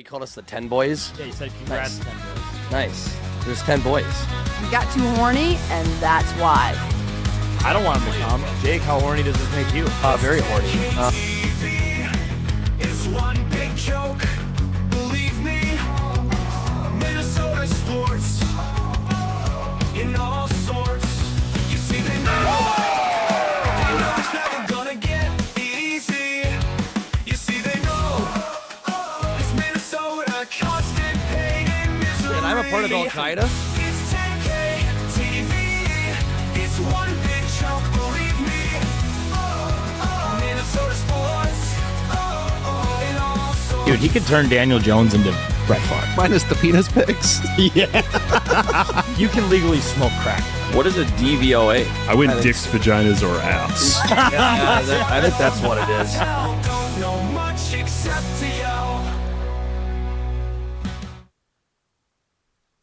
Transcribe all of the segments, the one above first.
he called us the 10 boys. Yeah, he said congrats, Nice. 10 boys. Nice. There's 10 boys. He got too horny, and that's why. I don't want him to come. Jake, how horny does this make you? Very horny. It's one big joke, believe me. Minnesota sports in all sorts. You see, they know it's never gonna get easy. You see, they know it's Minnesota, constant pain and misery. And I'm a part of Al Qaeda. It's 10K TV. It's one big joke, believe me. Minnesota sports in all sorts. Dude, he could turn Daniel Jones into Brett Favre. Minus the penis pics. You can legally smoke crack. What is a DVOA? I went dicks, vaginas, or ass. I think that's what it is. Don't know much except to yell.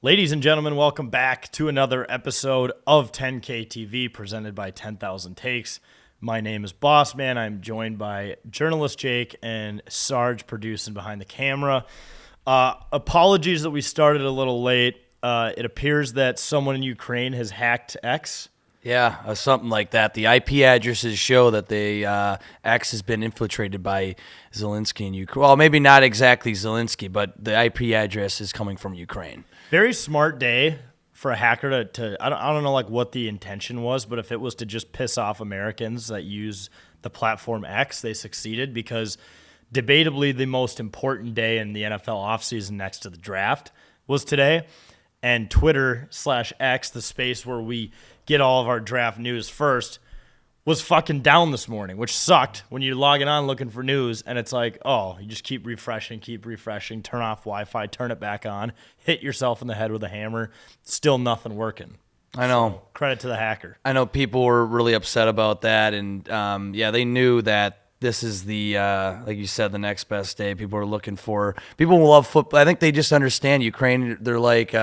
Ladies and gentlemen, welcome back to another episode of 10K TV presented by 10,000 Takes. My name is Boss Man. I'm joined by journalist Jake and Sarge producing behind the camera. Apologies that we started a little late. It appears that someone in Ukraine has hacked X. Yeah, something like that. The IP addresses show that the X has been infiltrated by Zelensky in Ukraine. Well, maybe not exactly Zelensky, but the IP address is coming from Ukraine. Very smart day for a hacker to I don't know like what the intention was, but if it was to just piss off Americans that use the platform X, they succeeded because debatably the most important day in the NFL offseason next to the draft was today. And Twitter/X, the space where we get all of our draft news first, was fucking down this morning, which sucked when you're logging on looking for news and it's like, oh, you just keep refreshing, turn off Wi-Fi, turn it back on, hit yourself in the head with a hammer, still nothing working. I know. Credit to the hacker. I know people were really upset about that, and they knew that this is the, like you said, the next best day. People are looking for. People love football. I think they just understand Ukraine. They're like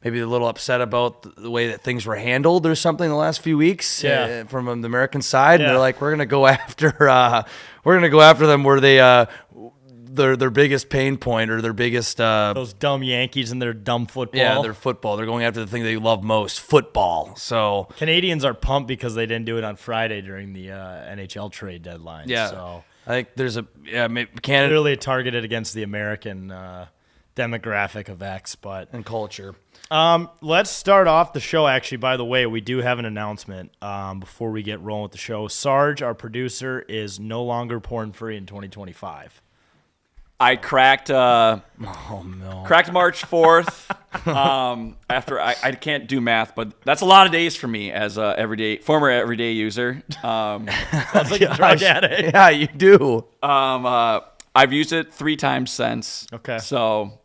maybe a little upset about the way that things were handled or something the last few weeks from the American side. Yeah. And they're like, we're gonna go after them where they their biggest pain point or their biggest Those dumb Yankees and their dumb football. yeah, their football. They're going after the thing they love most, football. So Canadians are pumped because they didn't do it on Friday during the NHL trade deadline. yeah, So I think there's maybe Canada clearly targeted against the American demographic of X, but and culture. let's start off the show. Actually, by the way, we do have an announcement before we get rolling with the show. Sarge, our producer, is no longer porn free in 2025. I cracked cracked March 4th. After I can't do math, but that's a lot of days for me as a former everyday user. Sounds like a drug addict. Yeah, you do. I've used it 3 times since. Okay. So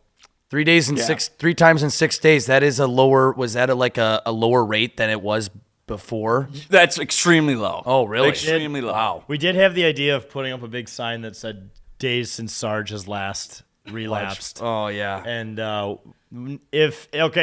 3 days and 3 times in 6 days. That is a lower. Was that a lower rate than it was before? that's extremely low. Oh, really? Extremely low. Wow. We did have the idea of putting up a big sign that said days since Sarge has last relapsed. Oh yeah. And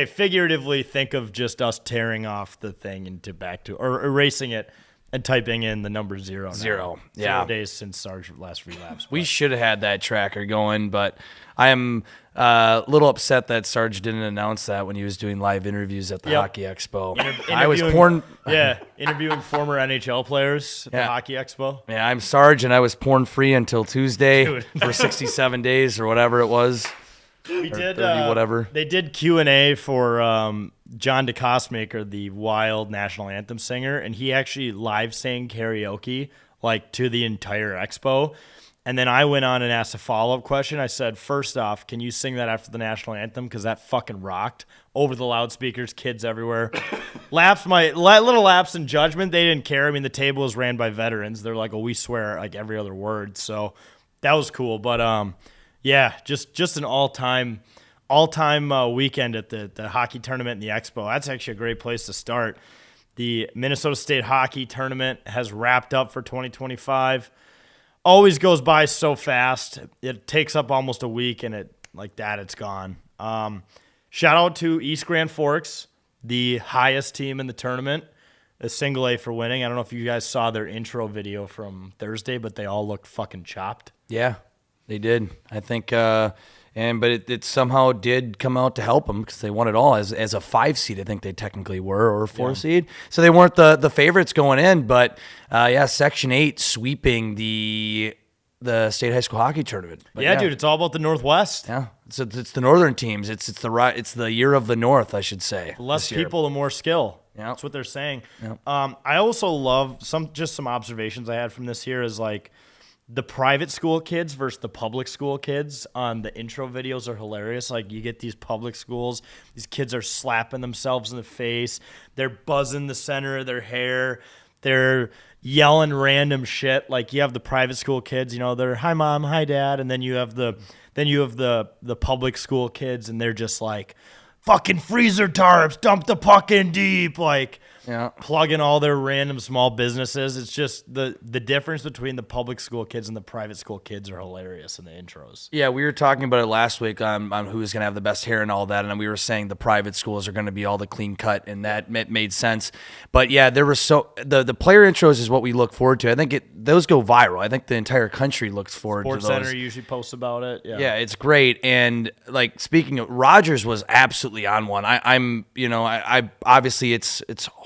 figuratively think of just us tearing off the thing into back to or erasing it and typing in the number 0. Now. Zero. Yeah. 0 days since Sarge last relapsed. We should have had that tracker going, but I am a little upset that Sarge didn't announce that when he was doing live interviews at the Yep. Hockey Expo. I Interviewing- was porn. Yeah, interviewing former NHL players at the Yeah. Hockey Expo. Yeah, I'm Sarge, and I was porn free until Tuesday Dude. for 67 days or whatever it was. We did 30, whatever. They did Q&A for John DeCostmaker, the Wild national anthem singer, and he actually live sang karaoke like to the entire expo. And then I went on and asked a follow-up question. I said, first off, can you sing that after the national anthem? Because that fucking rocked. Over the loudspeakers, kids everywhere. Little lapse in judgment. They didn't care. I mean, the table was ran by veterans. They're like, oh, we swear like every other word. So that was cool. But yeah, just an all-time weekend at the hockey tournament and the expo. That's actually a great place to start. The Minnesota State Hockey Tournament has wrapped up for 2025. Always goes by so fast. It takes up almost a week, and it's gone. Shout out to East Grand Forks, the highest team in the tournament, a single A for winning. I don't know if you guys saw their intro video from Thursday, but they all looked fucking chopped. Yeah, they did. I think but it somehow did come out to help them because they won it all as a 5 seed. I think they technically were, or a 4 seed. So they weren't the favorites going in, but Section 8 sweeping the state high school hockey tournament. But dude, it's all about the Northwest. Yeah, it's the northern teams. It's the year of the North, I should say. The less this year. people, the more skill. Yeah. That's what they're saying. Yeah. I also love some observations I had from this here is like the private school kids versus the public school kids on the intro videos are hilarious. Like you get these public schools, these kids are slapping themselves in the face. They're buzzing the center of their hair. They're yelling random shit. Like you have the private school kids, they're hi mom, hi dad, and then you have the public school kids, and they're just like fucking freezer tarps, dump the puck in deep, like plugging all their random small businesses. It's just the difference between the public school kids and the private school kids are hilarious in the intros. Yeah, we were talking about it last week on who's going to have the best hair and all that, and we were saying the private schools are going to be all the clean cut, and that made sense. But yeah, there was the player intros is what we look forward to. I think those go viral. I think the entire country looks forward to those. SportsCenter usually posts about it. Yeah, it's great. And like speaking of Rogers was absolutely on one. I'm obviously it's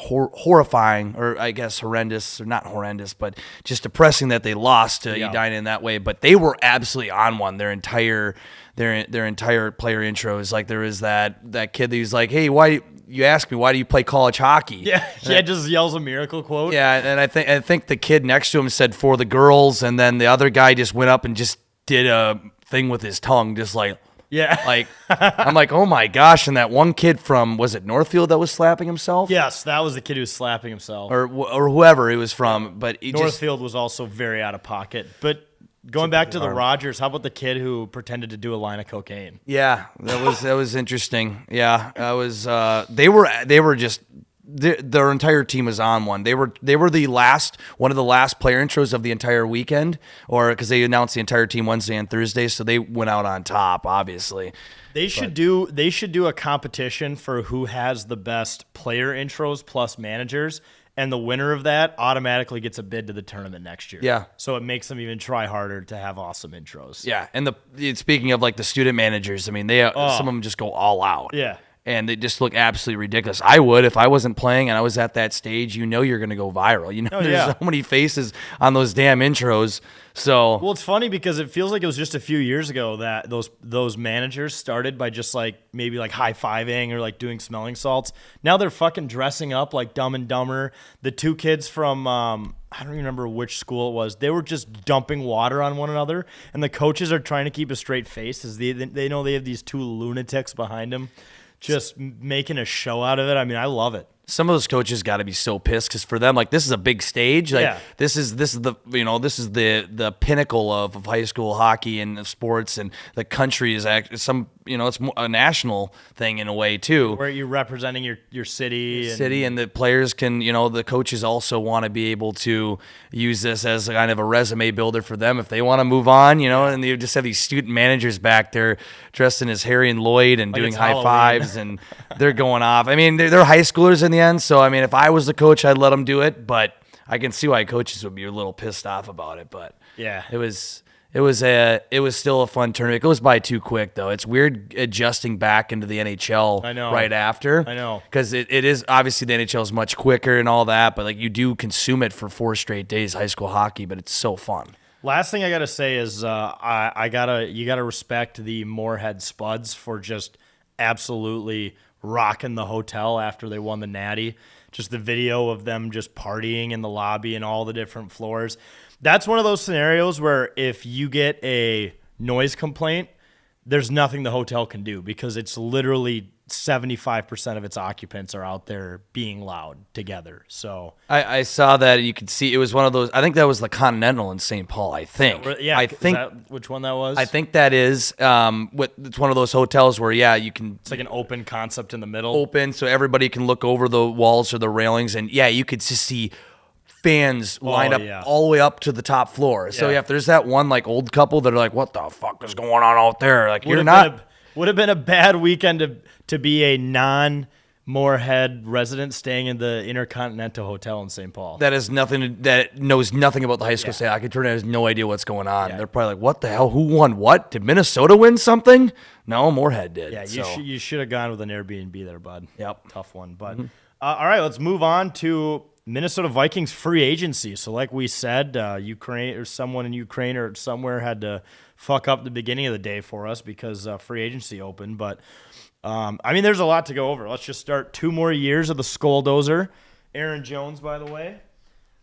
horrifying, or I guess horrendous, or not horrendous, but just depressing that they lost to Edina in that way. But they were absolutely on one. Their entire player intros. Like there was that kid that was like, "Hey, why you ask me why do you play college hockey?" Yeah, just yells a miracle quote. Yeah, and I think the kid next to him said "for the girls," and then the other guy just went up and just did a thing with his tongue, just like. Yeah. Like, I'm like, oh my gosh. And that one kid from, was it Northfield that was slapping himself? Yes, that was the kid who was slapping himself. Or whoever he was from. But Northfield was also very out of pocket. But going back to the Rogers, how about the kid who pretended to do a line of cocaine? Yeah, that was interesting. Yeah, that was, they were just, their entire team was on one. They were one of the last player intros of the entire weekend, or because they announced the entire team Wednesday and Thursday, so they went out on top. Obviously, they should do a competition for who has the best player intros plus managers, and the winner of that automatically gets a bid to the tournament next year. Yeah, so it makes them even try harder to have awesome intros. Yeah, and speaking of like the student managers, I mean some of them just go all out. Yeah. And they just look absolutely ridiculous. I would if I wasn't playing and I was at that stage. You're going to go viral. There's so many faces on those damn intros. So well, it's funny because it feels like it was just a few years ago that those managers started by just like maybe like high-fiving or like doing smelling salts. Now they're fucking dressing up like Dumb and Dumber. The two kids from I don't even remember which school it was. They were just dumping water on one another, and the coaches are trying to keep a straight face as they know they have these two lunatics behind them. Just making a show out of it. I mean, I love it. Some of those coaches got to be so pissed because for them, like this is a big stage. Like this is the pinnacle of high school hockey and sports, and the country is it's a national thing in a way too. Where you're representing your city, and the players can, the coaches also want to be able to use this as kind of a resume builder for them if they want to move on, and you just have these student managers back there dressed in as Harry and Lloyd and doing high fives and they're going off. I mean, they're high schoolers in the end, so I mean, if I was the coach, I'd let them do it, but I can see why coaches would be a little pissed off about it. But yeah, it was still a fun tournament. It goes by too quick though. It's weird adjusting back into the NHL right after. I know. Because it is obviously the NHL is much quicker and all that, but like you do consume it for 4 straight days, high school hockey, but it's so fun. Last thing I gotta say is you gotta respect the Moorhead Spuds for just absolutely rocking the hotel after they won the Natty. Just the video of them just partying in the lobby and all the different floors. That's one of those scenarios where if you get a noise complaint, there's nothing the hotel can do because it's literally 75% of its occupants are out there being loud together. So I saw that, and you could see it was one of those. I think that was the Continental in St. Paul. I think. Yeah, I think which one that was. I think that is. It's one of those hotels where you can. It's like an open concept in the middle. Open, so everybody can look over the walls or the railings, and you could just see fans lined up all the way up to the top floor. So if there's that one like old couple that are like, "What the fuck is going on out there?" Like would have been a bad weekend to be a Moorhead resident staying in the Intercontinental Hotel in St. Paul. that knows nothing about the high school state hockey tournament, has no idea what's going on. They're probably like, what the hell? Who won what? Did Minnesota win something? No, Moorhead did. Yeah, So, you should have gone with an Airbnb there, bud. Yep. Tough one. But all right, let's move on to Minnesota Vikings free agency. So like we said, Ukraine or someone in Ukraine or somewhere had to fuck up the beginning of the day for us because free agency opened. But I mean, there's a lot to go over. Let's just start 2 more years of the Skulldozer. Aaron Jones, by the way,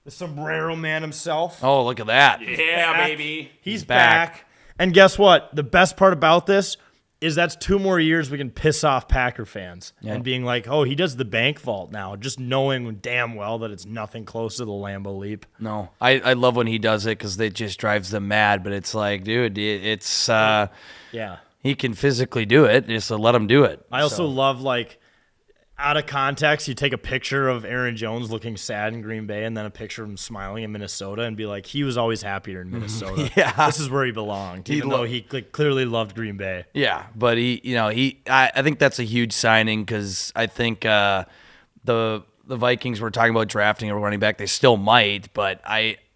the sombrero man himself. oh, look at that. Yeah, back. baby. He's back. back. And guess what? The best part about this is that's 2 more years we can piss off Packer fans and being like, oh, he does the bank vault now, just knowing damn well that it's nothing close to the Lambeau Leap. No, I love when he does it because it just drives them mad. But it's like, dude, it's Yeah. he can physically do it. Just let him do it. I also love, like, out of context, you take a picture of Aaron Jones looking sad in Green Bay and then a picture of him smiling in Minnesota and be like, he was always happier in Minnesota. Yeah. This is where he belonged, even though he clearly loved Green Bay. Yeah, but I think that's a huge signing because I think the Vikings were talking about drafting a running back. They still might, but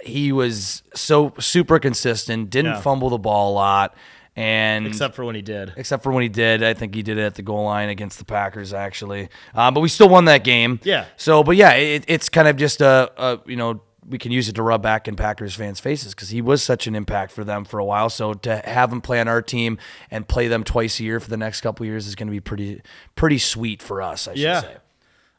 he was so super consistent, didn't fumble the ball a lot. And Except for when he did. I think he did it at the goal line against the Packers, actually. But we still won that game. Yeah. So, but yeah, it's kind of just we can use it to rub back in Packers fans' faces because he was such an impact for them for a while. So to have him play on our team and play them twice a year for the next couple of years is going to be pretty sweet for us, I should say.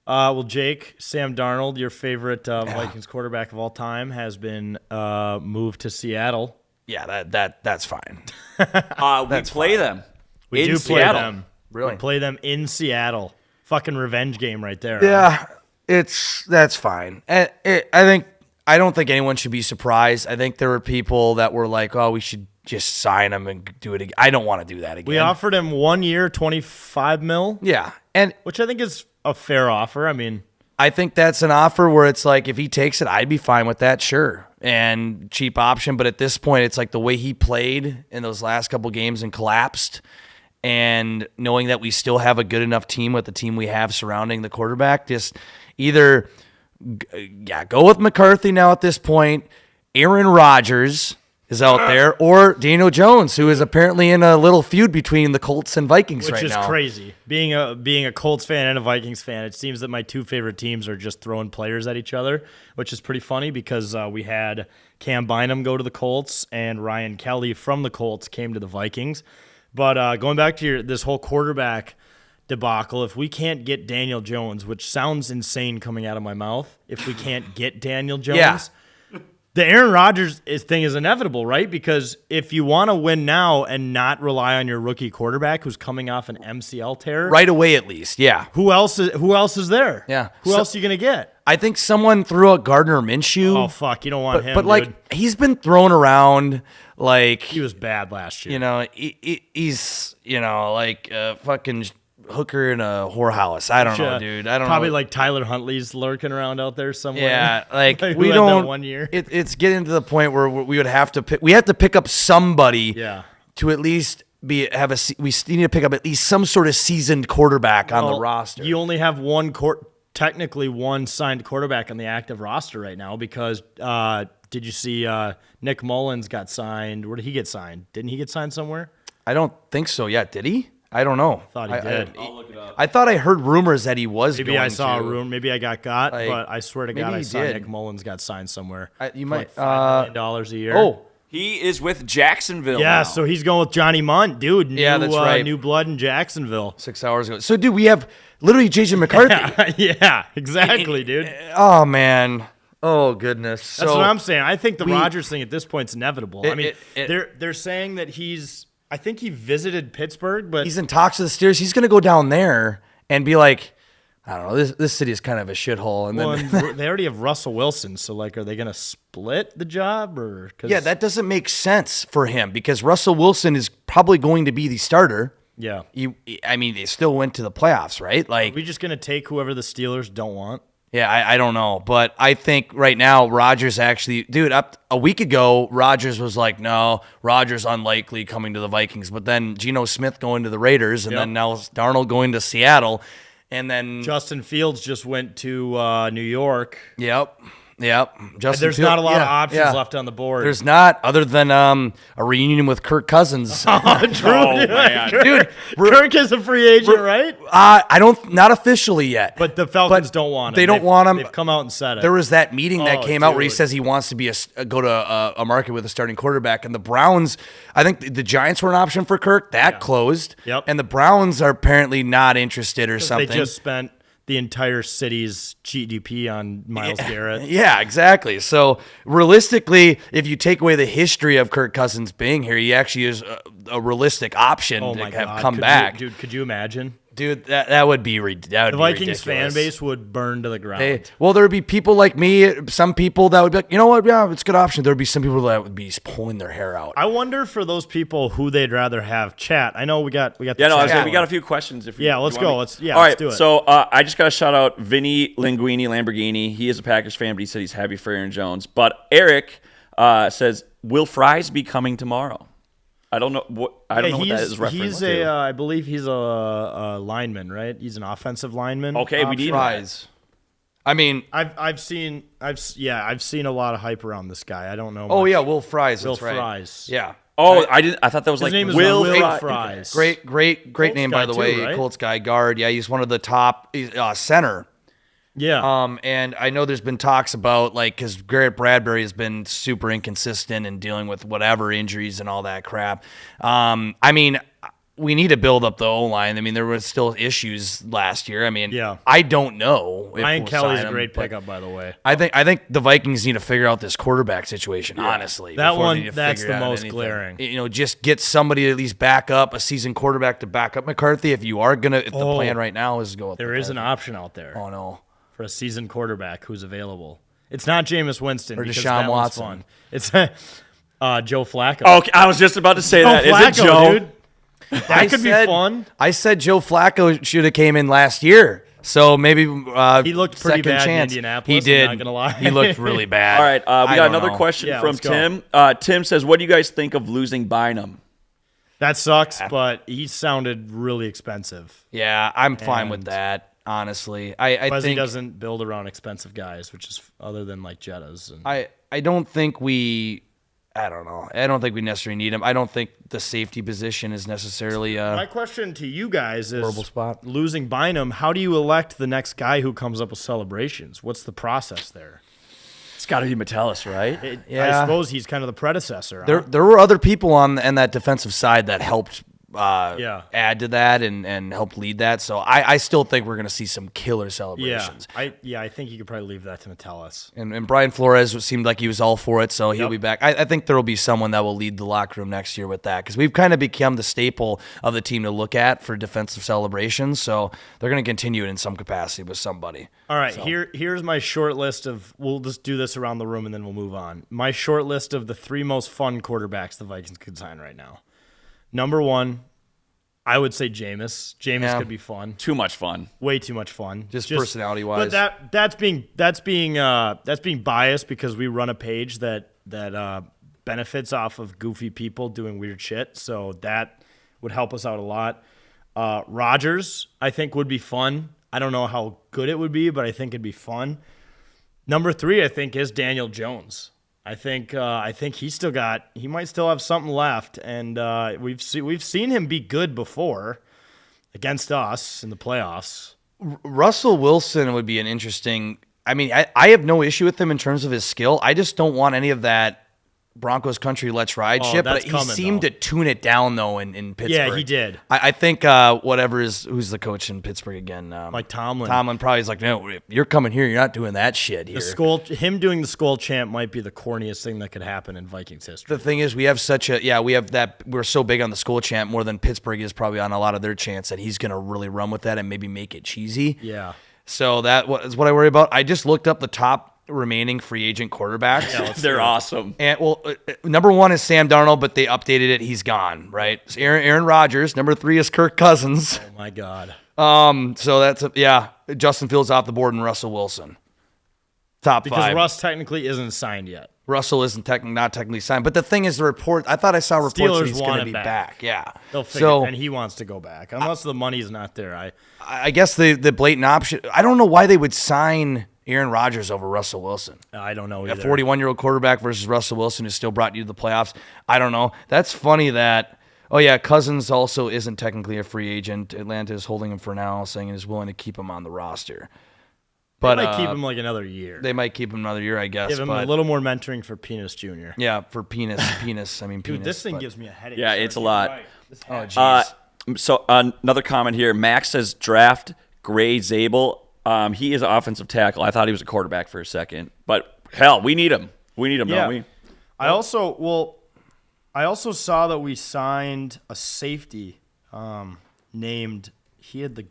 Well, Jake, Sam Darnold, your favorite Vikings quarterback of all time, has been moved to Seattle. Yeah, that's fine. We play them. We do play Seattle. them. Really? We play them in Seattle. Fucking revenge game right there. Yeah, that's fine. I don't think anyone should be surprised. I think there were people that were like, "Oh, we should just sign him and do it again." I don't want to do that again. We offered him 1 year, $25 million. Yeah, and Which I think is a fair offer. I mean, I think that's an offer where it's like, if he takes it, I'd be fine with that, sure. And cheap option. But at this point, it's like the way he played in those last couple games and collapsed, and knowing that we still have a good enough team with the team we have surrounding the quarterback, just either, go with McCarthy now at this point. Aaron Rodgers is out there, or Daniel Jones, who is apparently in a little feud between the Colts and Vikings which right is now. crazy. Being a Colts fan and a Vikings fan, it seems that my 2 favorite teams are just throwing players at each other, which is pretty funny because we had Cam Bynum go to the Colts and Ryan Kelly from the Colts came to the Vikings. But going back to this whole quarterback debacle, if we can't get Daniel Jones, which sounds insane coming out of my mouth, if we can't get Daniel Jones, Yeah. the Aaron Rodgers thing is inevitable, right? Because if you want to win now and not rely on your rookie quarterback who's coming off an MCL tear, Right away, at least, yeah. Who else is there? Yeah. Who else are you gonna get? I think someone threw out Gardner Minshew. Oh fuck, you don't want him. But dude. like, he's been thrown around like, He was bad last year. he's like a fucking hooker in a whorehouse. I don't know, dude. I don't Probably know. like Tyler Huntley's lurking around out there somewhere. Yeah, like who we had that don't. 1 year. It's getting to the point where we would have to pick. We have to pick up somebody. Yeah. To at least we need to pick up at least some sort of seasoned quarterback on the Well, roster. You only have technically one signed quarterback on the active roster right now because did you see Nick Mullins got signed? Where did he get signed? Didn't he get signed somewhere? I don't think so yet. Did he? I don't know. Thought he did. I'll look it up. I thought I heard rumors that he was. Maybe going I saw to. a room. Maybe I got Like, but I swear to maybe God, I he saw did. Nick Mullins got signed somewhere. You For might. like $5 million a year. Oh, He is with Jacksonville. yeah. now. So he's going with Johnny Munt, dude. Yeah, that's right. New blood in Jacksonville. 6 hours ago. So, dude, we have literally Jason McCarthy. Yeah, exactly, dude. Oh man. Oh goodness. That's So, what I'm saying. I think the Rodgers thing at this point is inevitable. I mean, it- they're saying that I think he visited Pittsburgh, but He's in talks with the Steelers. He's going to go down there and be like, I don't know. This city is kind of a shithole. And well, then, and they already have Russell Wilson. So, like, are they going to split the job or? 'cause- yeah, that doesn't make sense for him because Russell Wilson is probably going to be the starter. Yeah. I mean, they still went to the playoffs, right? Like, Are we just going to take whoever the Steelers don't want? yeah, I don't know, but I think right now Rodgers actually, dude, up a week ago, Rodgers was like, no, Rodgers unlikely coming to the Vikings, but then Geno Smith going to the Raiders, and then now Darnold going to Seattle. And then Justin Fields just went to New York. Yep. Justin There's Fields, not a lot of options left on the board. There's not, other than a reunion with Kirk Cousins. True, Oh, man. Dude, Kirk is a free agent, right? not officially yet. But the Falcons don't want him. They don't want him. They've come out and said it. There was that meeting that Oh, came out where he dude. says he wants to be go to a market with a starting quarterback. And the Browns, I think the Giants were an option for Kirk. That closed. Yep. And the Browns are apparently not interested or something. They just spent the entire city's GDP on Myles Garrett. Yeah, exactly. So realistically, if you take away the history of Kirk Cousins being here, he actually is a realistic option Oh to my have God. come back. Dude, could you imagine? Dude, that would be ridiculous. The Vikings fan base would burn to the ground. Well, there would be people like me, some people that would be like, you know what, yeah, it's a good option. There would be some people that would be pulling their hair out. I wonder for those people who they'd rather have chat. I know we got the Yeah, no, chat I was saying we going. got a few questions. If Yeah, you let's want go. me- Let's All right, do it. so I just got to shout out Vinny Linguini Lamborghini. He is a Packers fan, but he said he's happy for Aaron Jones. But Eric says, will Fries be coming tomorrow? I don't know what that is referring he's to. I believe he's a lineman, right? He's an offensive lineman. Okay, we need that. Fries. I mean, I've seen a lot of hype around this guy. I don't know. oh much. yeah, Will Fries. Will That's right. Fries. Yeah. Oh, I thought that was His like name is Will Will Fries. Fries. Great Colts name, guy by the too, way. right? Colts guy, guard. Yeah, he's one of the top center. Yeah. And I know there's been talks about, like, because Garrett Bradbury has been super inconsistent and dealing with whatever injuries and all that crap. I mean, we need to build up the O-line. I mean, there were still issues last year. I mean, Yeah. I don't know. If Ryan we'll Kelly's sign a him, great but pickup, by the way. I think the Vikings need to figure out this quarterback situation, honestly. That before one- they need to that's figure the out most anything. glaring. You know, just get somebody to at least back up, a seasoned quarterback to back up McCarthy. If you are if the plan right now is to go with There is an McCarthy. option out there Oh no. for a seasoned quarterback who's available. It's not Jameis Winston Or because Deshaun that one's Watson. fun. It's Joe Flacco. Okay, I was just about to say Joe that. Is Flacco, it Joe? dude. That could be fun. I said Joe Flacco should have came in last year. So maybe He looked pretty second bad in chance. Indianapolis, He I'm did. not gonna lie. He looked really bad. All right, we I got don't another know. question Yeah, from let's go. Tim. Tim says, what do you guys think of losing Bynum? That sucks, but he sounded really expensive. Yeah, I'm fine with And- that. Honestly, I Because he think doesn't build around expensive guys, which is other than like Jettas. And I don't think we. I don't know. I don't think we necessarily need him. I don't think the safety position is necessarily my question to you guys is: horrible spot. losing Bynum, how do you elect the next guy who comes up with celebrations? What's the process there? It's got to be Metellus, right? I Yeah. suppose he's kind of the predecessor. Huh? There were other people on that defensive side that helped Yeah. add to that and help lead that. So I still think we're going to see some killer celebrations. I think you could probably leave that to Metellus. And Brian Flores seemed like he was all for it, so he'll Yep. be back. I think there will be someone that will lead the locker room next year with that because we've kind of become the staple of the team to look at for defensive celebrations. So they're going to continue it in some capacity with somebody. All right, here's my short list of. We'll just do this around the room and then we'll move on. My short list of the 3 most fun quarterbacks the Vikings could sign right now. Number 1, I would say Jameis. Jameis Yeah. could be fun. Too much fun. Way too much fun. Just personality-wise. But that's being biased because we run a page that benefits off of goofy people doing weird shit. So that would help us out a lot. Rodgers, I think, would be fun. I don't know how good it would be, but I think it'd be fun. Number 3, I think, is Daniel Jones. I think he might still have something left, and we've seen him be good before against us in the playoffs. Russell Wilson would be an interesting. I mean, I have no issue with him in terms of his skill. I just don't want any of that Broncos country let's ride shit. But that's he coming, seemed though. to tune it down though in Pittsburgh. Yeah, he did. I think who's the coach in Pittsburgh again? Mike Tomlin. Tomlin probably is like, no, if you're coming here, you're not doing that shit here. Him doing the skull chant might be the corniest thing that could happen in Vikings history. The thing is, we're so big on the school chant more than Pittsburgh is probably on a lot of their chants that he's going to really run with that and maybe make it cheesy. Yeah. So that is what I worry about. I just looked up the top remaining free agent quarterbacks. They're awesome. And number 1 is Sam Darnold, but they updated it. He's gone, right? So Aaron Rodgers. Number 3 is Kirk Cousins. Oh my God. So that's Justin Fields off the board and Russell Wilson. Top Because 5. Russ technically isn't signed yet. Russell isn't not technically signed. But the thing is, I thought I saw reports that Steelers he's going want to be him back. Yeah. They'll figure, So and he wants to go back unless the money's not there. I guess the blatant option. I don't know why they would sign Aaron Rodgers over Russell Wilson. I don't know A either. 41-year-old quarterback versus Russell Wilson who still brought you to the playoffs. I don't know. That's funny that. Oh, yeah, Cousins also isn't technically a free agent. Atlanta is holding him for now, saying it is willing to keep him on the roster. But They might keep him like another year. They might keep him another year, I guess. Give him a little more mentoring for Penis Jr. Yeah, for penis. I mean, Dude, penis. this thing but- gives me a headache. Yeah, it's a lot. Oh, jeez. So another comment here. Max says draft Gray Zabel. He is an offensive tackle. I thought he was a quarterback for a second, but hell, we need him. We need him, Yeah. don't we? I also saw that we signed a safety named. He had the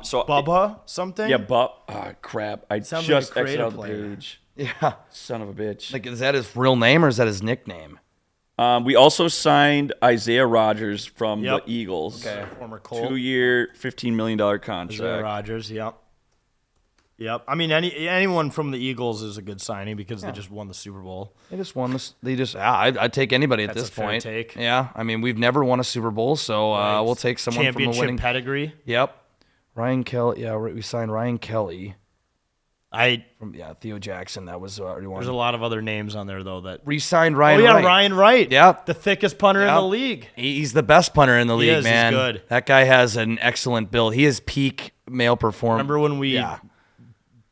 So Bubba something. Yeah, but crap! I Sounds just like a exited creative out the player. page. Yeah. Son of a bitch. Like, is that his real name or is that his nickname? We also signed Isaiah Rodgers from Yep. the Eagles. Okay. Former Colt. 2-year, $15 million Isaiah contract. Rodgers. Yep. I mean, anyone from the Eagles is a good signing because they just won the Super Bowl. They just won this. I'd take anybody at That's this a fair point. take. Yeah. I mean, we've never won a Super Bowl, so we'll take someone from the Championship winning. pedigree. Yep. Ryan Kelly. Yeah, we signed Ryan Kelly. From Theo Jackson. That was already one. There's a lot of other names on there though that. Re-signed Ryan. Oh yeah, Wright. Ryan Wright. Yeah. The thickest punter in Yeah. the league. He's the best punter in the league, is, he's man. good. That guy has an excellent build. He is peak male performance. Remember when we Yeah.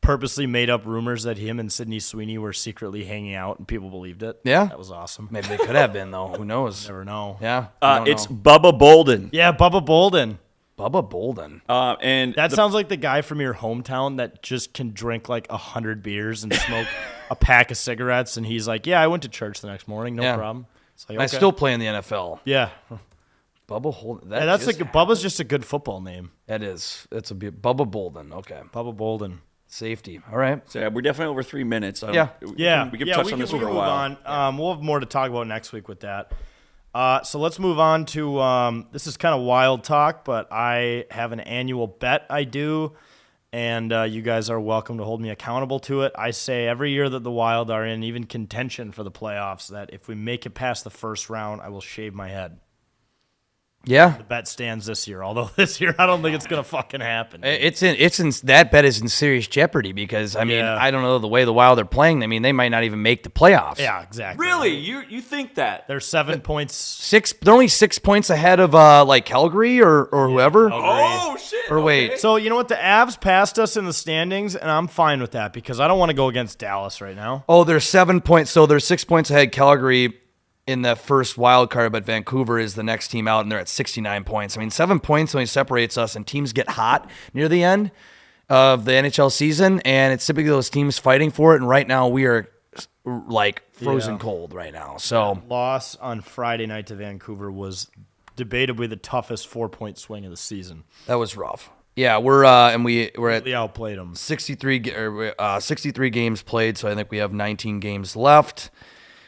purposely made up rumors that him and Sidney Sweeney were secretly hanging out and people believed it? Yeah. That was awesome. Maybe they could have been though. Who knows? Never know. Yeah. I don't It's know. Bubba Bolden. Yeah, Bubba Bolden. Bubba Bolden. And That sounds like the guy from your hometown that just can drink like 100 beers and smoke a pack of cigarettes, and he's like, "Yeah, I went to church the next morning, no Yeah. problem." It's like, I okay. still play in the NFL. yeah. Bubba Bolden. Yeah, that's like Bubba's just a good football name. That is. That's Bubba Bolden. Okay. Bubba Bolden. Safety. All right. So yeah, we're definitely over 3 minutes. Yeah. We can touch on this for a move while. on. We'll have more to talk about next week with that. So let's move on to this is kind of wild talk, but I have an annual bet I do, and you guys are welcome to hold me accountable to it. I say every year that the Wild are in even contention for the playoffs, that if we make it past the first round, I will shave my head. Yeah. The bet stands this year, although this year I don't think it's gonna fucking happen. It's in that bet is in serious jeoperdy because I mean Yeah. I don't know the way the Wild are playing. I mean they might not even make the playoffs. Yeah, exactly. Really? You think that? They're 7 points. They're only 6 points ahead of like Calgary or whoever. Oh shit! Or wait. Okay. So you know what? The Avs passed us in the standings, and I'm fine with that because I don't want to go against Dallas right now. Oh, they're 7 points. So they're 6 points ahead Calgary in the first wild card, but Vancouver is the next team out, and they're at 69 points. I mean, 7 points only separates us, and teams get hot near the end of the NHL season, and it's typically those teams fighting for it. And right now, we are like frozen cold right now. So Loss on Friday night to Vancouver was debatably the toughest 4-point swing of the season. that was rough. Yeah, we're at They outplayed them. 63 games played, so I think we have 19 games left.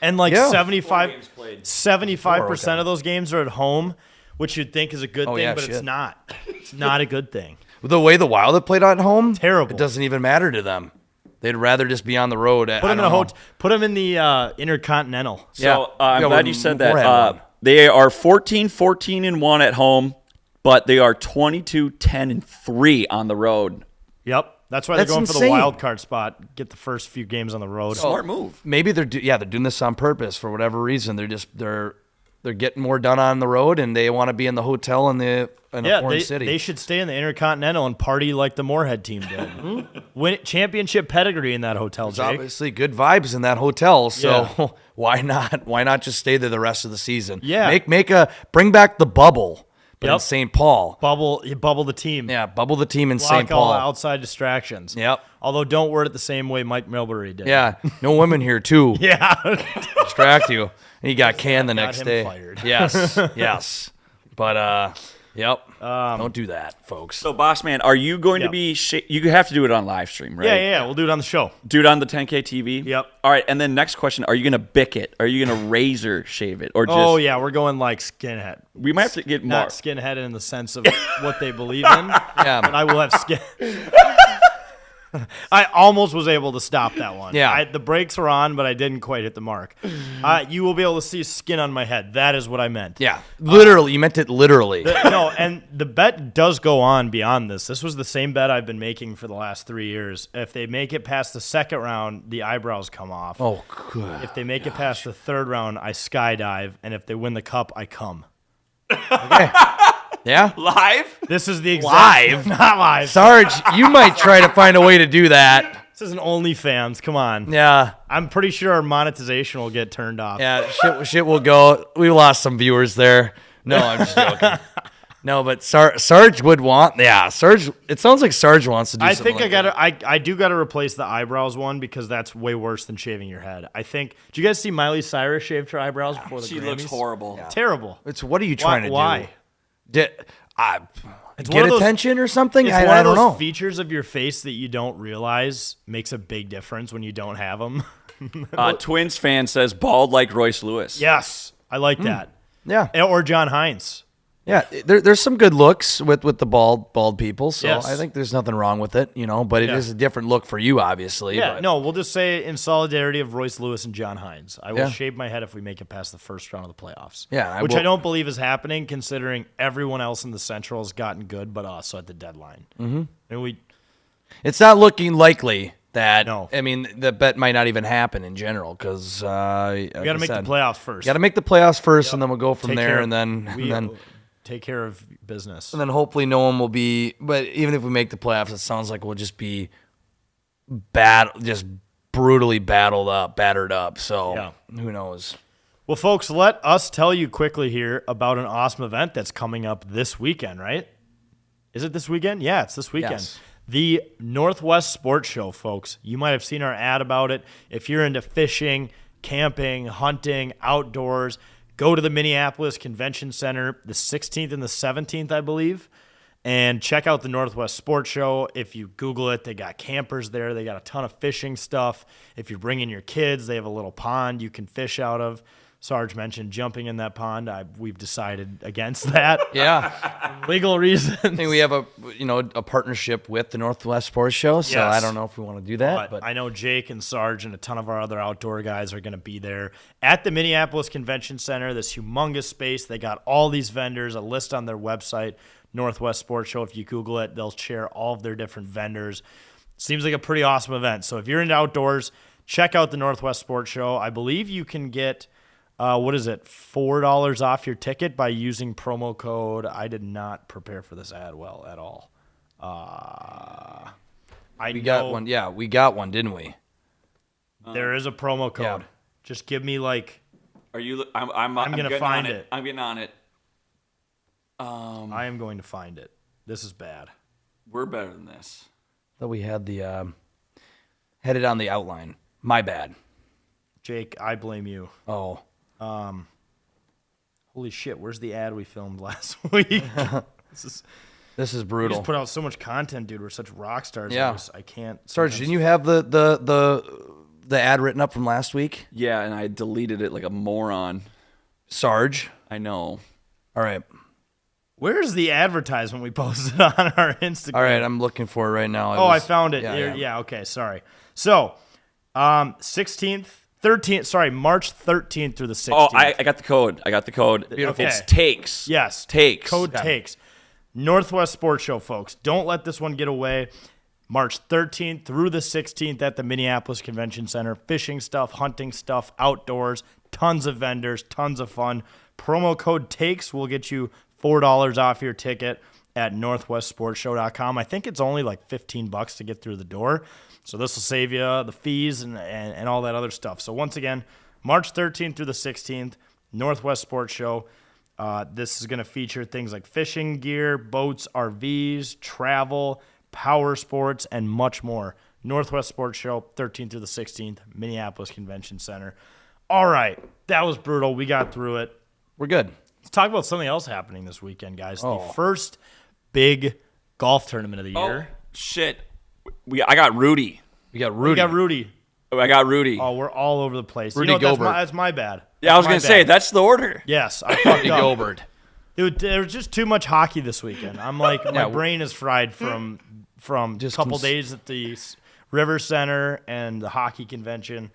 And like Yeah. 75% of those games are at home, which you'd think is a good thing, yeah, but it's shit. not. It's not a good thing. The way the Wild have played at home, Terrible. It doesn't even matter to them. They'd rather just be on the road. Put them in a hotel. Put them in the Intercontinental. So I'm Yeah, glad we're- you said we're that. at one. They are 14-14-1 at home, but they are 22-10-3 on the road. Yep. That's why That's they're going for the insane. wild card spot. Get the first few games on the road. Smart move. Maybe they're doing this on purpose for whatever reason. They're getting more done on the road, and they want to be in the hotel in a foreign city. They should stay in the Intercontinental and party like the Moorhead team did. Win championship pedigree in that hotel, There's Jake. obviously good vibes in that hotel, so Yeah. why not? Why not just stay there the rest of the season? Yeah. Bring back the bubble, but in Yep. St. Paul. Bubble the team. Yeah, bubble the team in Block St. all Paul. outside distractions. Yep. Although don't word it the same way Mike Milbury did. Yeah, no women here too. Yeah. Distract you, and he got canned the next him day. fired. Yes. But yep. Don't do that, folks. So, boss man, are you going to Yep. be? You have to do it on live stream, right? Yeah. We'll do it on the show. Do it on the 10K TV. Yep. All right, and then next question: are you going to bick it? Are you going to razor shave it, or just? Oh, yeah. We're going like skinhead. We might have to get more. Not skinhead in the sense of what they believe in. Yeah. But I will have skin. I almost was able to stop that one. Yeah. The brakes were on, but I didn't quite hit the mark. You will be able to see skin on my head. That is what I meant. Yeah, literally. You meant it literally. No, and the bet does go on beyond this. This was the same bet I've been making for the last 3 years. If they make it past the second round, the eyebrows come off. Oh, good. If they make it past the third round, I skydive. And if they win the cup, I come. Okay. Yeah. Live? This is the exact. Live? Not live. Sarge, you might try to find a way to do that. This is an OnlyFans. Come on. Yeah. I'm pretty sure our monetization will get turned off. Yeah, shit will go. We lost some viewers there. No, I'm just joking. No, but Sarge would want. Yeah, Sarge. It sounds like Sarge wants to do. I something think like I do gotta replace the eyebrows one because that's way worse than shaving your head. I think. Do you guys see Miley Cyrus shaved her eyebrows before the She Grammys? looks horrible. Terrible. It's what are you trying to do? Why? Get one of those- attention or something? It's I one of don't those know. features of your face that you don't realize makes a big difference when you don't have them. Twins fan says bald like Royce Lewis. Yes, I like that. Yeah, Or John Hines. yeah. There's some good looks with the bald people, so Yes. I think there's nothing wrong with it, But it Yeah. is a different look for you, obviously. Yeah, but- no, we'll just say in solidarity of Royce Lewis and John Hines. I will Yeah. shave my head if we make it past the first round of the playoffs. Yeah, which I don't believe is happening considering everyone else in the Central has gotten good but us at the deadline. Mm-hmm. And It's not looking likely that. No. I mean, the bet might not even happen in general because we got to make the playoffs first. Got to make the playoffs first, and then we'll go from Take there, care- and then we and then. take care of business. And then hopefully no one will be. But even if we make the playoffs, it sounds like we'll just be just brutally battered up. So Yeah. who knows? Well, folks, let us tell you quickly here about an awesome event that's coming up this weekend, right? Is it this weekend? Yeah, it's this weekend. Yes. The Northwest Sports Show, folks. You might have seen our ad about it. If you're into fishing, camping, hunting, outdoors, go to the Minneapolis Convention Center the 16th and the 17th, I believe, and check out the Northwest Sports Show. If you Google it, they got campers there. They got a ton of fishing stuff. If you're bringing your kids, they have a little pond you can fish out of. Sarge mentioned jumping in that pond. We've decided against that. Yeah, Legal reasons. I think we have a partnership with the Northwest Sports Show, so Yes. I don't know if we want to do that. But I know Jake and Sarge and a ton of our other outdoor guys are going to be there at the Minneapolis Convention Center, this humongous space. They got all these vendors, a list on their website, Northwest Sports Show. If you Google it, they'll share all of their different vendors. Seems like a pretty awesome event. So if you're into outdoors, check out the Northwest Sports Show. I believe you can get, $4 off your ticket by using promo code. I did not prepare for this ad well at all. we got one. Yeah, we got one, didn't we? There is a promo code. Yeah. Just give me like Are you? I'm gonna getting find on it. I'm getting on it. I am going to find it. This is bad. We're better than this. That we had the headed on the outline. My bad. Jake, I blame you. Oh, Holy shit, where's the ad we filmed last week? this is We brutal. just put out so much content, dude. We're such rock stars. Yeah. I can't. Sarge, didn't you have the ad written up from last week? Yeah, and I deleted it like a moron. Sarge. I know. All right. Where's the advertisement we posted on our Instagram? All right, I'm looking for it right now. I found it. Yeah, Yeah, okay, sorry. So, 16th, 13th, sorry, March 13th through the 16th. Oh, I got the code. Beautiful. It's takes. Yes. Takes. Code takes. Northwest Sports Show, folks. Don't let this one get away. March 13th through the 16th at the Minneapolis Convention Center. Fishing stuff, hunting stuff, outdoors, tons of vendors, tons of fun. Promo code takes will get you $4 off your ticket at northwestsportshow.com. I think it's only like $15 to get through the door. So this will save you the fees and all that other stuff. So once again, March 13th through the 16th, Northwest Sports Show. This is going to feature things like fishing gear, boats, RVs, travel, power sports, and much more. Northwest Sports Show, 13th through the 16th, Minneapolis Convention Center. All right, that was brutal. We got through it. We're good. Let's talk about something else happening this weekend, guys. Oh. The first big golf tournament of the Oh, year. shit. I got Rudy. We got We Rudy. got Rudy. I got Rudy. Oh, we're all over the place. Rudy that's Gobert. that's my bad. yeah, I was That's my going to say, bad. that's the order. Yes, I fucked Rudy up. Gobert. Dude, there was just too much hockey this weekend. I'm like, my brain is fried from from Just a couple comes- days at the River Center and the hockey convention.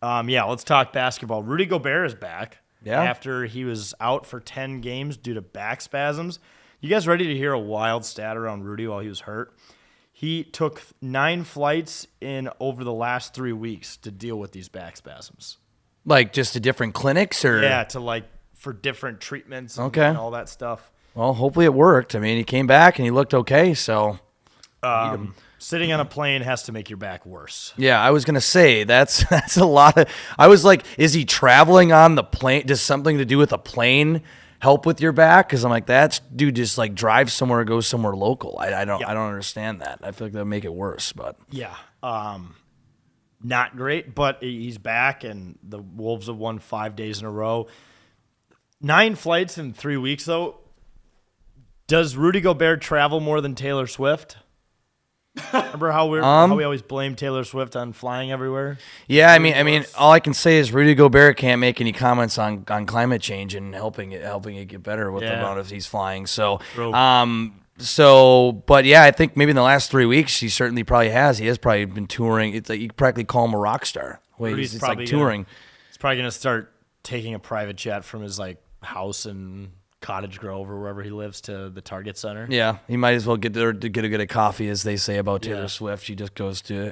Let's talk basketball. Rudy Gobert is back after he was out for 10 games due to back spasms. You guys ready to hear a wild stat around Rudy while he was hurt? He took 9 flights in over the last 3 weeks to deal with these back spasms. Like just to different clinics or? Yeah, for different treatments and, Okay. and all that stuff. Well, hopefully it worked. I mean, he came back and he looked okay, so. Sitting on a plane has to make your back worse. Yeah, I was gonna say that's a lot of. I was like, is he traveling on the plane? Does something to do with a plane help with your back? Because I'm like, that's dude just like drive somewhere, go somewhere local. I don't understand that. I feel like that would make it worse. But Yeah. Not great, but he's back, and the Wolves have won 5 days in a row. 9 flights in 3 weeks, though. Does Rudy Gobert travel more than Taylor Swift? Remember how we always blame Taylor Swift on flying everywhere? yeah, I mean, all I can say is Rudy Gobert can't make any comments on climate change and helping it get better with the amount of he's flying. So, True. But yeah, I think maybe in the last 3 weeks he certainly probably has. He has probably been touring. It's like you practically call him a rock star. Wait, Rudy's it's probably like touring. He's probably gonna start taking a private jet from his house in Cottage Grove or wherever he lives to the Target Center. Yeah, he might as well get there to get a coffee, as they say about Taylor Yeah. Swift. She just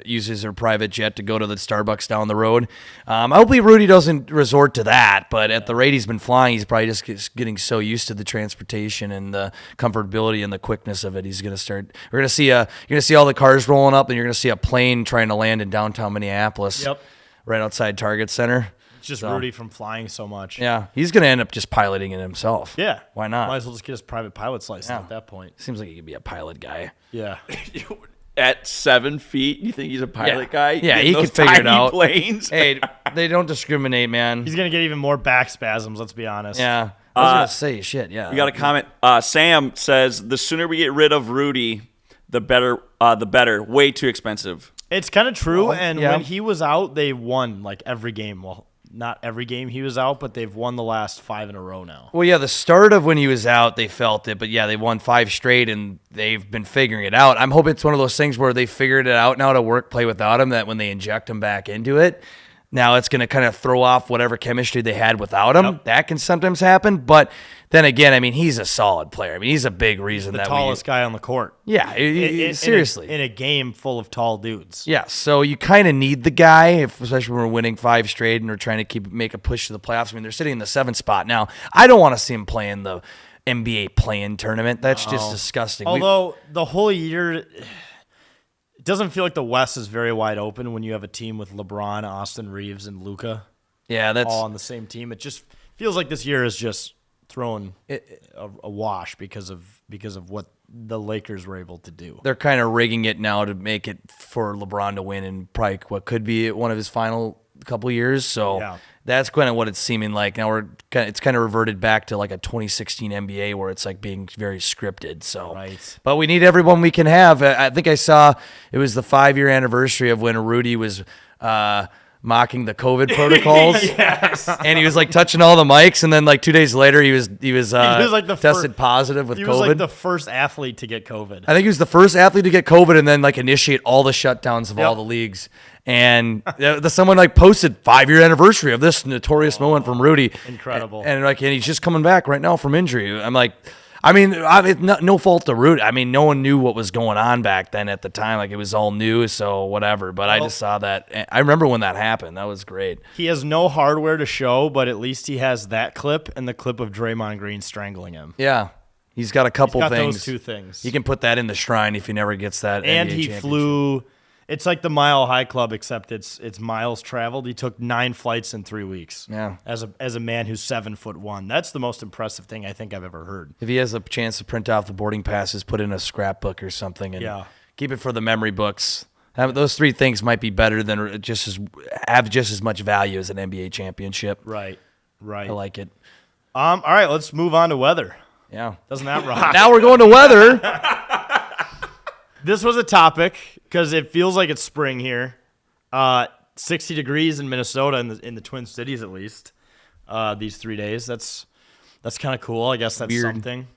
uses her private jet to go to the Starbucks down the road. Hopefully Rudy doesn't resort to that, but at the rate he's been flying, he's probably just getting so used to the transportation and the comfortability and the quickness of it. He's gonna start. You're gonna see all the cars rolling up, and you're gonna see a plane trying to land in downtown Minneapolis. Yep. Right outside Target Center. It's just So, Rudy from flying so much. Yeah, he's gonna end up just piloting it himself. Yeah. Why not? Might as well just get his private pilot's license Yeah. at that point. Seems like he could be a pilot guy. Yeah. At 7 feet, you think he's a pilot guy? Yeah, Getting he those could figure it tiny out. Planes. Hey, they don't discriminate, man. He's going to get even more back spasms, let's be honest. Yeah. I was gonna say shit. Yeah. We got a comment. Sam says the sooner we get rid of Rudy, the better. The better. Way too expensive. It's kind of true, Well, and yeah. when he was out, they won every game. Well, not every game he was out, but they've won the last 5 in a row now. Well, yeah. The start of when he was out, they felt it, but yeah, they won 5 straight, and they've been figuring it out. I'm hoping it's one of those things where they figured it out now to play without him. That when they inject him back into it, now it's going to kind of throw off whatever chemistry they had without him. Yep. That can sometimes happen, but then again, I mean, he's a solid player. I mean, he's a big reason The that tallest guy on the court. Yeah, seriously. In a game full of tall dudes. Yeah, so you kind of need the guy, especially when we're winning 5 straight and we're trying to make a push to the playoffs. I mean, they're sitting in the 7th spot now. I don't want to see him play in the NBA play-in tournament. That's just disgusting. Although the whole year, it doesn't feel like the West is very wide open when you have a team with LeBron, Austin Reeves, and Luka Yeah, that's all on the same team. It just feels like this year is just thrown a wash because of what the Lakers were able to do. they're kind of rigging it now to make it for LeBron to win in probably what could be one of his final couple years. So Yeah. that's kind of what it's seeming like. Now it's kind of reverted back to like a 2016 NBA where it's like being very scripted. So, Right. But we need everyone we can have. I think I saw it was the 5-year anniversary of when Rudy was mocking the COVID protocols. Yes. And he was like touching all the mics, and then like 2 days later he was like the tested positive with He COVID. was like the first athlete to get COVID. I think he was the first athlete to get COVID and then like initiate all the shutdowns of all Yep. the leagues. And someone like posted 5-year anniversary of this notorious moment from Rudy. Incredible. And he's just coming back right now from injury. I'm like, it's no fault to Rudy. I mean, no one knew what was going on back then at the time. Like it was all new, so whatever. But I just saw that. I remember when that happened. That was great. He has no hardware to show, but at least he has that clip and the clip of Draymond Green strangling him. Yeah. He's got a couple Got things. those 2 things. He can put that in the shrine if he never gets that. And NBA he championship. flew. It's like the Mile High Club, except it's miles traveled. He took 9 flights in 3 weeks. Yeah. As a man who's 7'1", that's the most impressive thing I think I've ever heard. If he has a chance to print off the boarding passes, put in a scrapbook or something, and keep it for the memory books. Those 3 things might be better than have just as much value as an NBA championship. Right. I like it. All right, let's move on to weather. Yeah. Doesn't that rock? Now we're going to weather. This was a topic because it feels like it's spring here. 60 degrees in Minnesota in the Twin Cities at least. These 3 days. That's kind of cool. I guess that's Weird. something.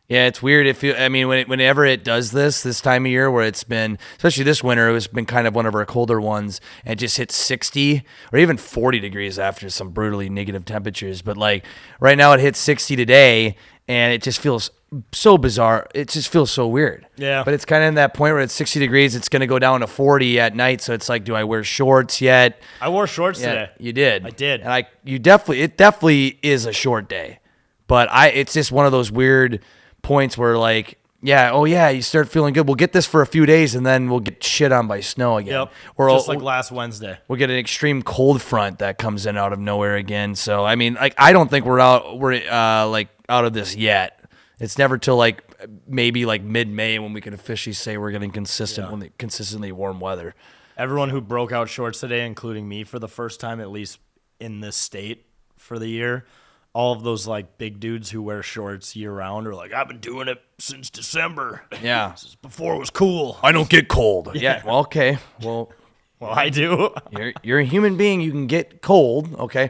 Yeah, it's weird. Whenever it does this time of year, where it's been, especially this winter, it's been kind of one of our colder ones, and it just hits 60 or even 40 degrees after some brutally negative temperatures. But like right now, it hits 60 today, and it just feels so bizarre. It just feels so weird. Yeah. But it's kind of in that point where it's 60 degrees. It's going to go down to 40 at night. So it's like, do I wear shorts yet? I wore shorts Yeah, today. you did. I did. And it definitely is a short day. But it's just one of those weird points where like, you start feeling good. We'll get this for a few days and then we'll get shit on by snow again. Yep. Or Just like last Wednesday. we'll get an extreme cold front that comes in out of nowhere again. So I mean, like I don't think we're out of this yet. It's never till like maybe like mid-May when we can officially say we're getting consistently warm weather. Everyone who broke out shorts today, including me for the first time, at least in this state for the year, all of those like big dudes who wear shorts year round are like, I've been doing it since December. Yeah. Since before it was cool. I don't get cold. Yeah. Well, okay. Well, I do. you're a human being. You can get cold. Okay.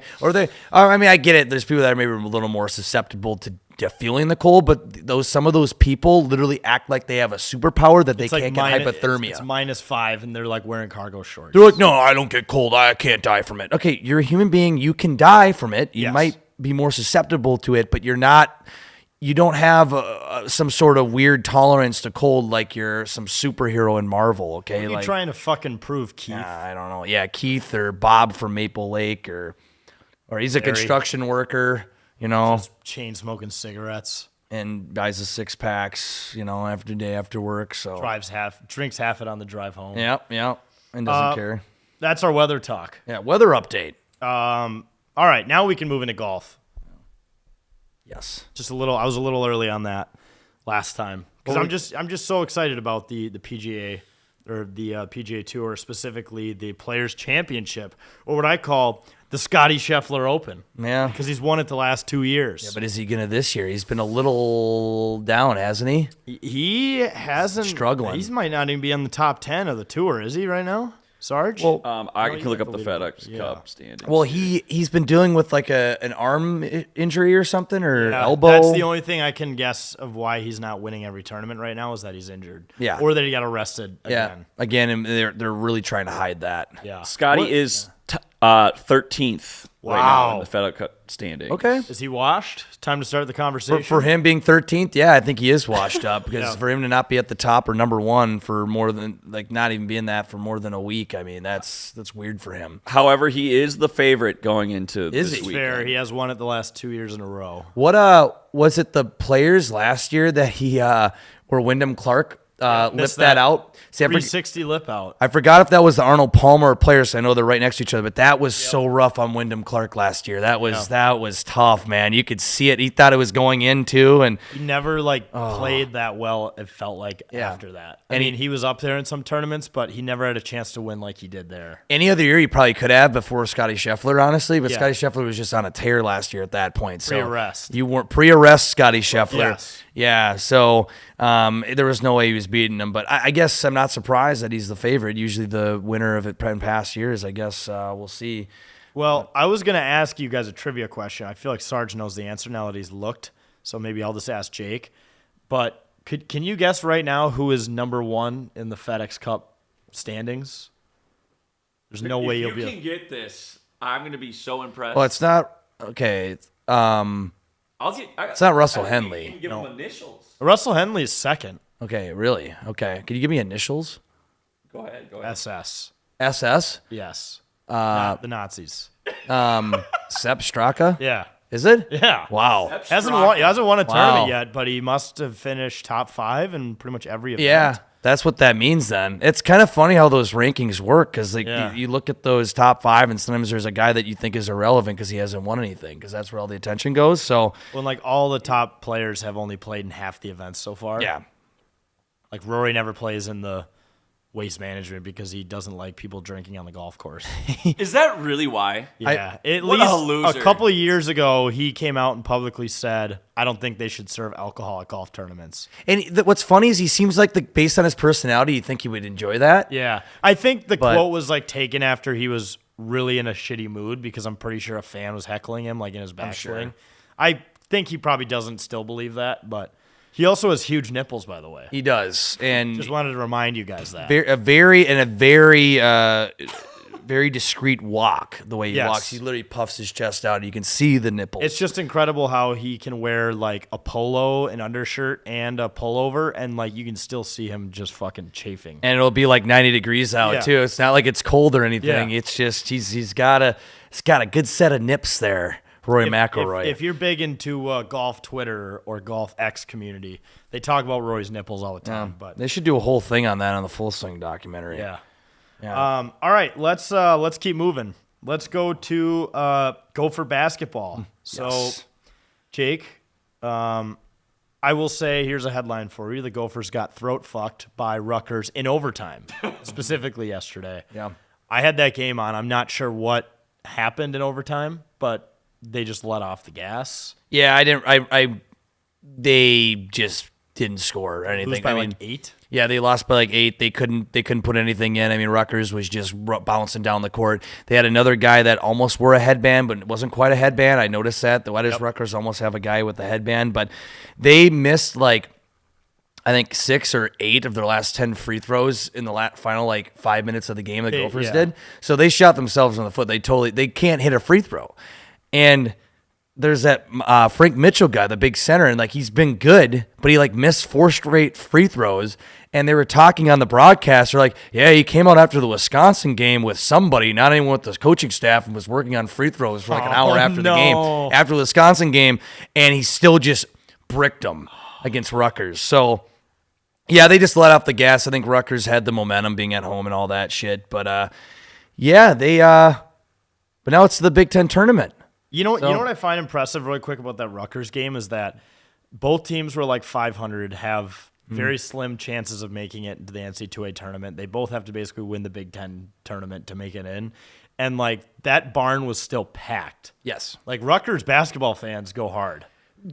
I get it. There's people that are maybe a little more susceptible to feeling the cold, but some of those people literally act like they have a superpower that they can't get hypothermia. It's -5 and they're like wearing cargo shorts. They're like, no, I don't get cold. I can't die from it. Okay, you're a human being. You can die from it. You might be more susceptible to it, but you're not. You don't have some sort of weird tolerance to cold like you're some superhero in Marvel. Okay, What are you trying to fucking prove, Keith? I don't know. Yeah, Keith or Bob from Maple Lake, or he's a construction worker. Chain smoking cigarettes. And buys the 6-packs, every day after work. So Drinks half it on the drive home. Yep, and doesn't care. That's our weather talk. Yeah, weather update. All right, now we can move into golf. Yes. I was a little early on that last time because I'm just so excited about the PGA or the PGA Tour, specifically the Players Championship, or what I call the Scotty Scheffler Open. Yeah. Because he's won it the last 2 years. Yeah, but is he going to this year? He's been a little down, hasn't he? He hasn't. Struggling. He might not even be on the top 10 of the tour, is he right now? Sarge? Well, I can look up the FedEx Cup standings. Well, he's been dealing with like an arm injury or something, or elbow. That's the only thing I can guess of why he's not winning every tournament right now is that he's injured. Yeah. Or that he got arrested again. Yeah. Again, and they're really trying to hide that. Yeah. Scotty is 13th right now in Wow. the FedEx Cup standings. Okay. Is he washed? Time to start the conversation. For him being 13th, yeah, I think he is washed up because for him to not be at the top or number one for more than not even being that for more than a week, I mean that's weird for him. However, he is the favorite going into this he? weekend. Fair. He has won it the last 2 years in a row. What was it the Players last year that he where Wyndham Clark lift that out? See, 360 lip out. I forgot if that was the Arnold Palmer Players. I know they're right next to each other, but that was so rough on Wyndham Clark last year. That was tough, man. You could see it. He thought it was going in too, and He never played that well, it felt like, after that. I mean, he was up there in some tournaments, but he never had a chance to win like he did there. any other year he probably could have before Scotty Scheffler, honestly. But Yeah. Scotty Scheffler was just on a tear last year at that point. So Pre-arrest. You weren't pre-arrest Scotty Scheffler. Yes. Yeah, so there was no way he was beating him. But I guess I'm not surprised that he's the favorite. Usually the winner of it in past years, I guess we'll see. Well, I was going to ask you guys a trivia question. I feel like Sarge knows the answer now that he's looked, so maybe I'll just ask Jake. But can you guess right now who is number one in the FedEx Cup standings? There's no way you'll be able. Get this, I'm going to be so impressed. Well, it's not okay. It's not Russell Henley. Give him initials. Russell Henley is second. Okay, really? Okay. Can you give me initials? Go ahead. SS. SS? Yes. Not the Nazis. Sepp Straka? Yeah. Is it? Yeah. Wow. He hasn't won a tournament Wow. yet, but he must have finished top 5 in pretty much every event. Yeah. That's what that means then. It's kind of funny how those rankings work because you look at those top 5 and sometimes there's a guy that you think is irrelevant because he hasn't won anything because that's where all the attention goes. So When all the top players have only played in half the events so far. yeah. Like Rory never plays in the waste management because he doesn't like people drinking on the golf course. Is that really why? Yeah. At What least a loser. a couple of years ago, he came out and publicly said, I don't think they should serve alcohol at golf tournaments. And what's funny is he seems like based on his personality, you think he would enjoy that. Yeah. I think the quote was taken after he was really in a shitty mood because I'm pretty sure a fan was heckling him in his backswing. I think he probably doesn't still believe that, but He also has huge nipples, by the way. He does, and Just wanted to remind you guys that. a very discreet walk. The way he Yes. walks, he literally puffs his chest out. And you can see the nipples. It's just incredible how he can wear like a polo, an undershirt, and a pullover, and like you can still see him just fucking chafing. and it'll be like 90 degrees out Yeah. too. It's not like it's cold or anything. Yeah. It's just he's got a good set of nips there, Rory McIlroy. If you're big into golf Twitter or golf X community, they talk about Rory's nipples all the time. But they should do a whole thing on that on the Full Swing documentary. yeah. Yeah. All right, let's keep moving. Let's go to Gopher basketball. So, Yes. Jake, I will say here's a headline for you: the Gophers got throat fucked by Rutgers in overtime, specifically yesterday. Yeah. I had that game on. I'm not sure what happened in overtime, but they just let off the gas. Yeah, I didn't. They just didn't score or anything. Lose by I mean, like 8. yeah, they lost by like 8. They couldn't put anything in. I mean, Rutgers was just bouncing down the court. They had another guy that almost wore a headband, but it wasn't quite a headband. I noticed that. Why does Rutgers almost have a guy with a headband? But they missed like, I think 6 or 8 of their last 10 free throws in the final like 5 minutes of the game. The Gophers did. So they shot themselves in the foot. They can't hit a free throw. And there's that Frank Mitchell guy, the big center, and like he's been good, but he like missed 4 straight free throws. And they were talking on the broadcast. They're like, yeah, he came out after the Wisconsin game with somebody, not even with the coaching staff, and was working on free throws for like an hour after the game, after the Wisconsin game, and he still just bricked them against Rutgers. So yeah, they just let off the gas. I think Rutgers had the momentum being at home and all that shit. But yeah, but now it's the Big Ten tournament. You know what I find impressive really quick about that Rutgers game is that both teams were like 500, have very slim chances of making it into the NCAA tournament. They both have to basically win the Big Ten tournament to make it in. And like that barn was still packed. Yes. Like Rutgers basketball fans go hard.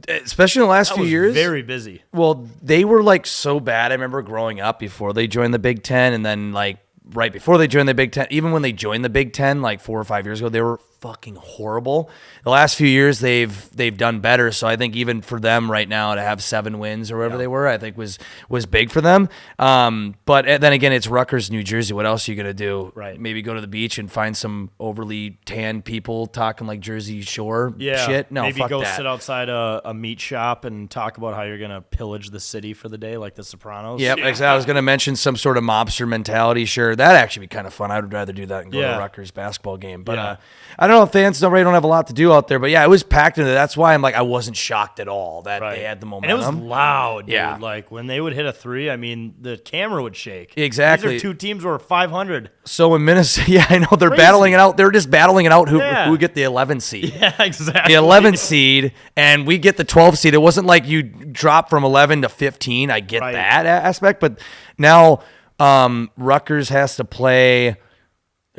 Especially in the last That few was years. very busy. Well, they were like so bad. I remember growing up before they joined the Big Ten, and then like right before they joined the Big Ten, even when they joined the Big Ten like 4 or 5 years ago, they were fucking horrible. The last few years they've done better. So I think even for them right now to have 7 wins or whatever they were, I think was big for them. But then again, it's Rutgers, New Jersey. What else are you gonna do? Right. Maybe go to the beach and find some overly tan people talking like Jersey Shore shit. No, maybe fuck go that. sit outside a meat shop and talk about how you're gonna pillage the city for the day, like the Sopranos. Yep, exactly. I was going to mention some sort of mobster mentality. Sure, that'd actually be kind of fun. I would rather do that and go to a Rutgers basketball game. But I don't know, fans don't have a lot to do out there. But yeah, it was packed into. That's why I'm like, I wasn't shocked at all that they had the And momentum. it was loud, dude. Yeah. Like when they would hit a 3, I mean, the camera would shake. Exactly. These are 2 teams who are 500. So in Minnesota, yeah, I know they're Crazy. battling it out. They're just battling it out who would get the 11 seed. Yeah, exactly. The 11 seed, and we get the 12 seed. It wasn't like you dropped from 11 to 15. I get that aspect, but now Rutgers has to play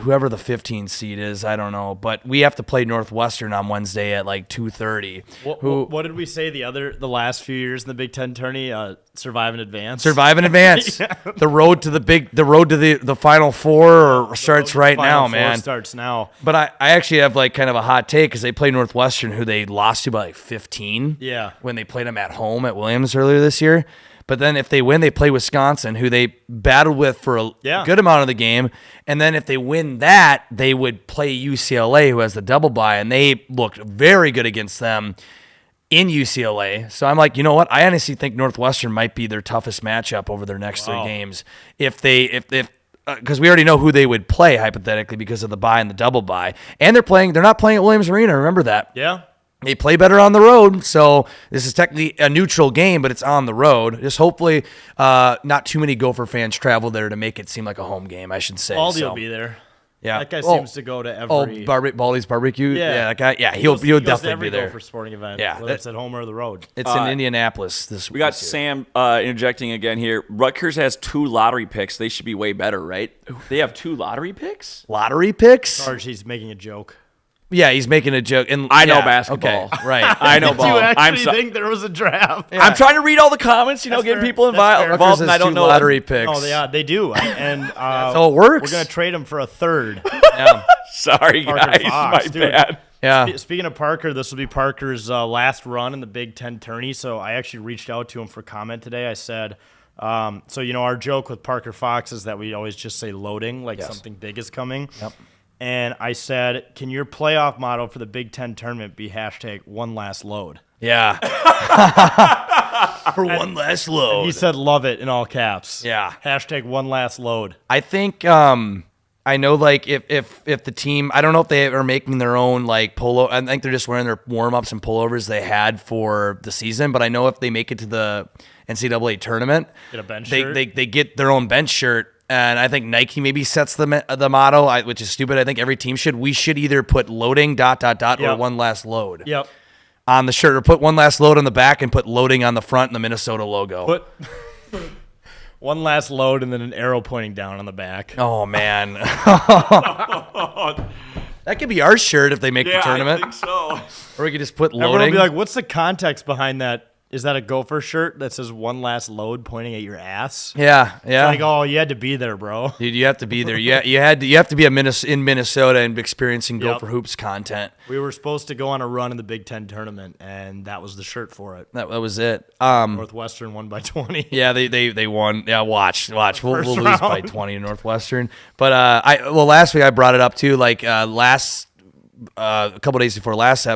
whoever the 15 seed is. I don't know, but we have to play Northwestern on Wednesday at like 2:30. What did we say the last few years in the Big Ten tourney? Survive and advance. Survive in advance. The road to the Final Four starts right now, man. Starts now. But I actually have like kind of a hot take because they play Northwestern, who they lost to by like 15. Yeah. When they played them at home at Williams earlier this year. But then if they win, they play Wisconsin, who they battled with for a good amount of the game. And then if they win that, they would play UCLA, who has the double bye, and they looked very good against them in UCLA. So I'm like, you know what? I honestly think Northwestern might be their toughest matchup over their next 3 games. If because we already know who they would play hypothetically because of the bye and the double bye. And they're not playing at Williams Arena. Remember that. Yeah. They play better on the road, so this is technically a neutral game, but it's on the road. Just hopefully not too many Gopher fans travel there to make it seem like a home game, I should say. Baldy will be there. Yeah. That guy seems to go to every... Baldy's Barbecue? Yeah. That guy. Yeah, He he'll goes definitely to every be there. Gopher sporting event, Yeah, whether it's at home or the road. It's in Indianapolis this week. We got Sam interjecting again here. Rutgers has 2 lottery picks. They should be way better, right? They have 2 lottery picks? Lottery picks? Sarge, he's making a joke. Yeah, he's making a joke. And I know basketball. Okay, right. I know ball. Do you I'm actually think there was a draft? I'm trying to read all the comments, That's getting fair. people That's fair. involved, Rutgers and I has don't 2 know. lottery picks. Oh, they do. And That's how it works. We're going to trade him for a third. Yeah. Sorry, Parker guys. Fox, My dude. bad. Yeah. Speaking of Parker, this will be Parker's last run in the Big Ten tourney. So I actually reached out to him for comment today. I said, our joke with Parker Fox is that we always just say loading, like something big is coming. Yep. And I said, can your playoff motto for the Big Ten tournament be #one last load? Yeah. For one last load. He said, love it in all caps. Yeah. #one last load. I think I know like if the team, I don't know if they are making their own like polo. I think they're just wearing their warm-ups and pullovers they had for the season, but I know if they make it to the NCAA tournament, Get a bench they, shirt? they get their own bench shirt. And I think Nike maybe sets the motto, which is stupid. I think every team should. We should either put loading ... or Yep. one last load Yep. on the shirt, or put one last load on the back and put loading on the front and the Minnesota logo. Put one last load and then an arrow pointing down on the back. Oh man, that could be our shirt if they make the tournament. I think so. Or we could just put Everyone will loading. be like, what's the context behind that? Is that a Gopher shirt that says one last load pointing at your ass? Yeah. Like, oh, you had to be there, bro. Dude, you have to be there. You have to be in Minnesota and experiencing Gopher Hoops content. We were supposed to go on a run in the Big Ten tournament, and that was the shirt for it. That was it. Northwestern won by 20. Yeah, they won. Yeah, watch. We'll First lose by round. 20 to Northwestern. But last week I brought it up too. Like a couple days before last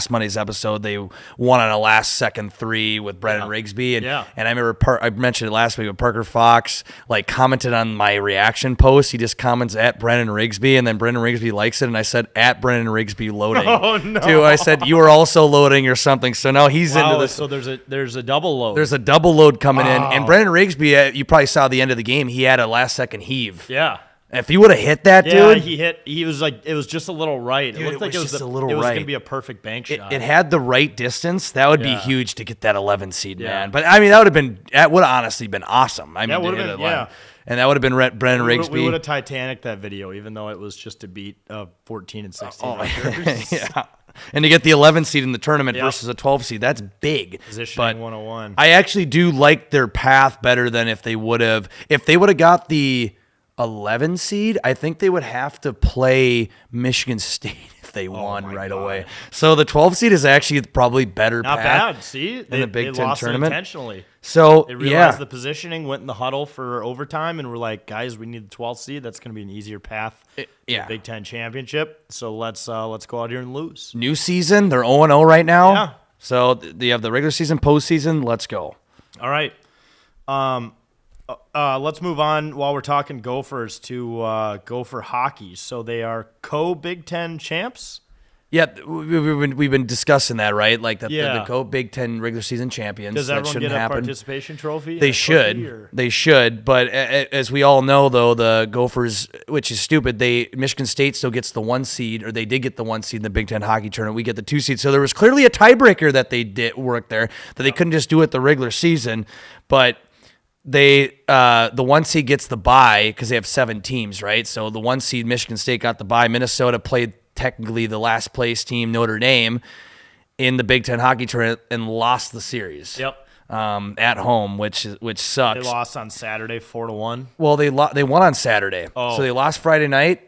Monday's episode, they won on a last second three with Brennan Rigsby, and I remember I mentioned it last week, but Parker Fox like commented on my reaction post. He just comments at Brennan Rigsby, and then Brennan Rigsby likes it, and I said at Brennan Rigsby loading. Oh no! Too. I said you are also loading or something. So now he's into this. So there's a double load. There's a double load coming in, and Brennan Rigsby, you probably saw the end of the game. He had a last second heave. Yeah. If he would have hit that, Yeah, dude, he was like, it was just a little right. Dude, it looked like was it was just a little It was right. going to be a perfect bank shot. it had the right distance. That would be Yeah. huge to get that 11 seed, Yeah. man. But I mean, that would have honestly been awesome. I mean, That would to have hit been, it yeah. and that would have been Brennan We Rigsby. would have Titanic that video, even though it was just to beat 14 and 16. Oh, records. yeah. And to get the 11 seed in the tournament Yep. versus a 12 seed, that's big. Positioning But 101. I actually do like their path better than if they would have got the 11 seed. I think they would have to play Michigan State if they won my right God. away. So the 12 seed is actually probably better Not path bad. See, in the Big they Ten lost it tournament. intentionally. So They realized the positioning, went in the huddle for overtime, and we're like, guys, we need the 12th seed. That's going to be an easier path to yeah. the Big Ten championship. So let's go out here and lose. New season, they're 0-0 right now. Yeah. So they have the regular season, postseason. Let's go. All right. Let's move on while we're talking Gophers to Gopher hockey. So they are co-Big Ten champs. Yeah, we've been discussing that, right? Like the Yeah. Big Ten regular season champions. Does that everyone shouldn't get a happen. participation trophy? They A cookie, should. or- They should. But as we all know, though, the Gophers, which is stupid, Michigan State still gets the 1 seed, or they did get the 1 seed in the Big Ten hockey tournament. We get the 2 seed. So there was clearly a tiebreaker that they did work there, that they couldn't just do it the regular season. But the 1 seed gets the bye because they have 7 teams, right? So the 1 seed, Michigan State, got the bye. Minnesota played technically the last place team, Notre Dame, in the Big Ten hockey tournament and lost the series. Yep. At home, which sucks. They lost on Saturday 4-1. Well, they won on Saturday, Oh. so they lost Friday night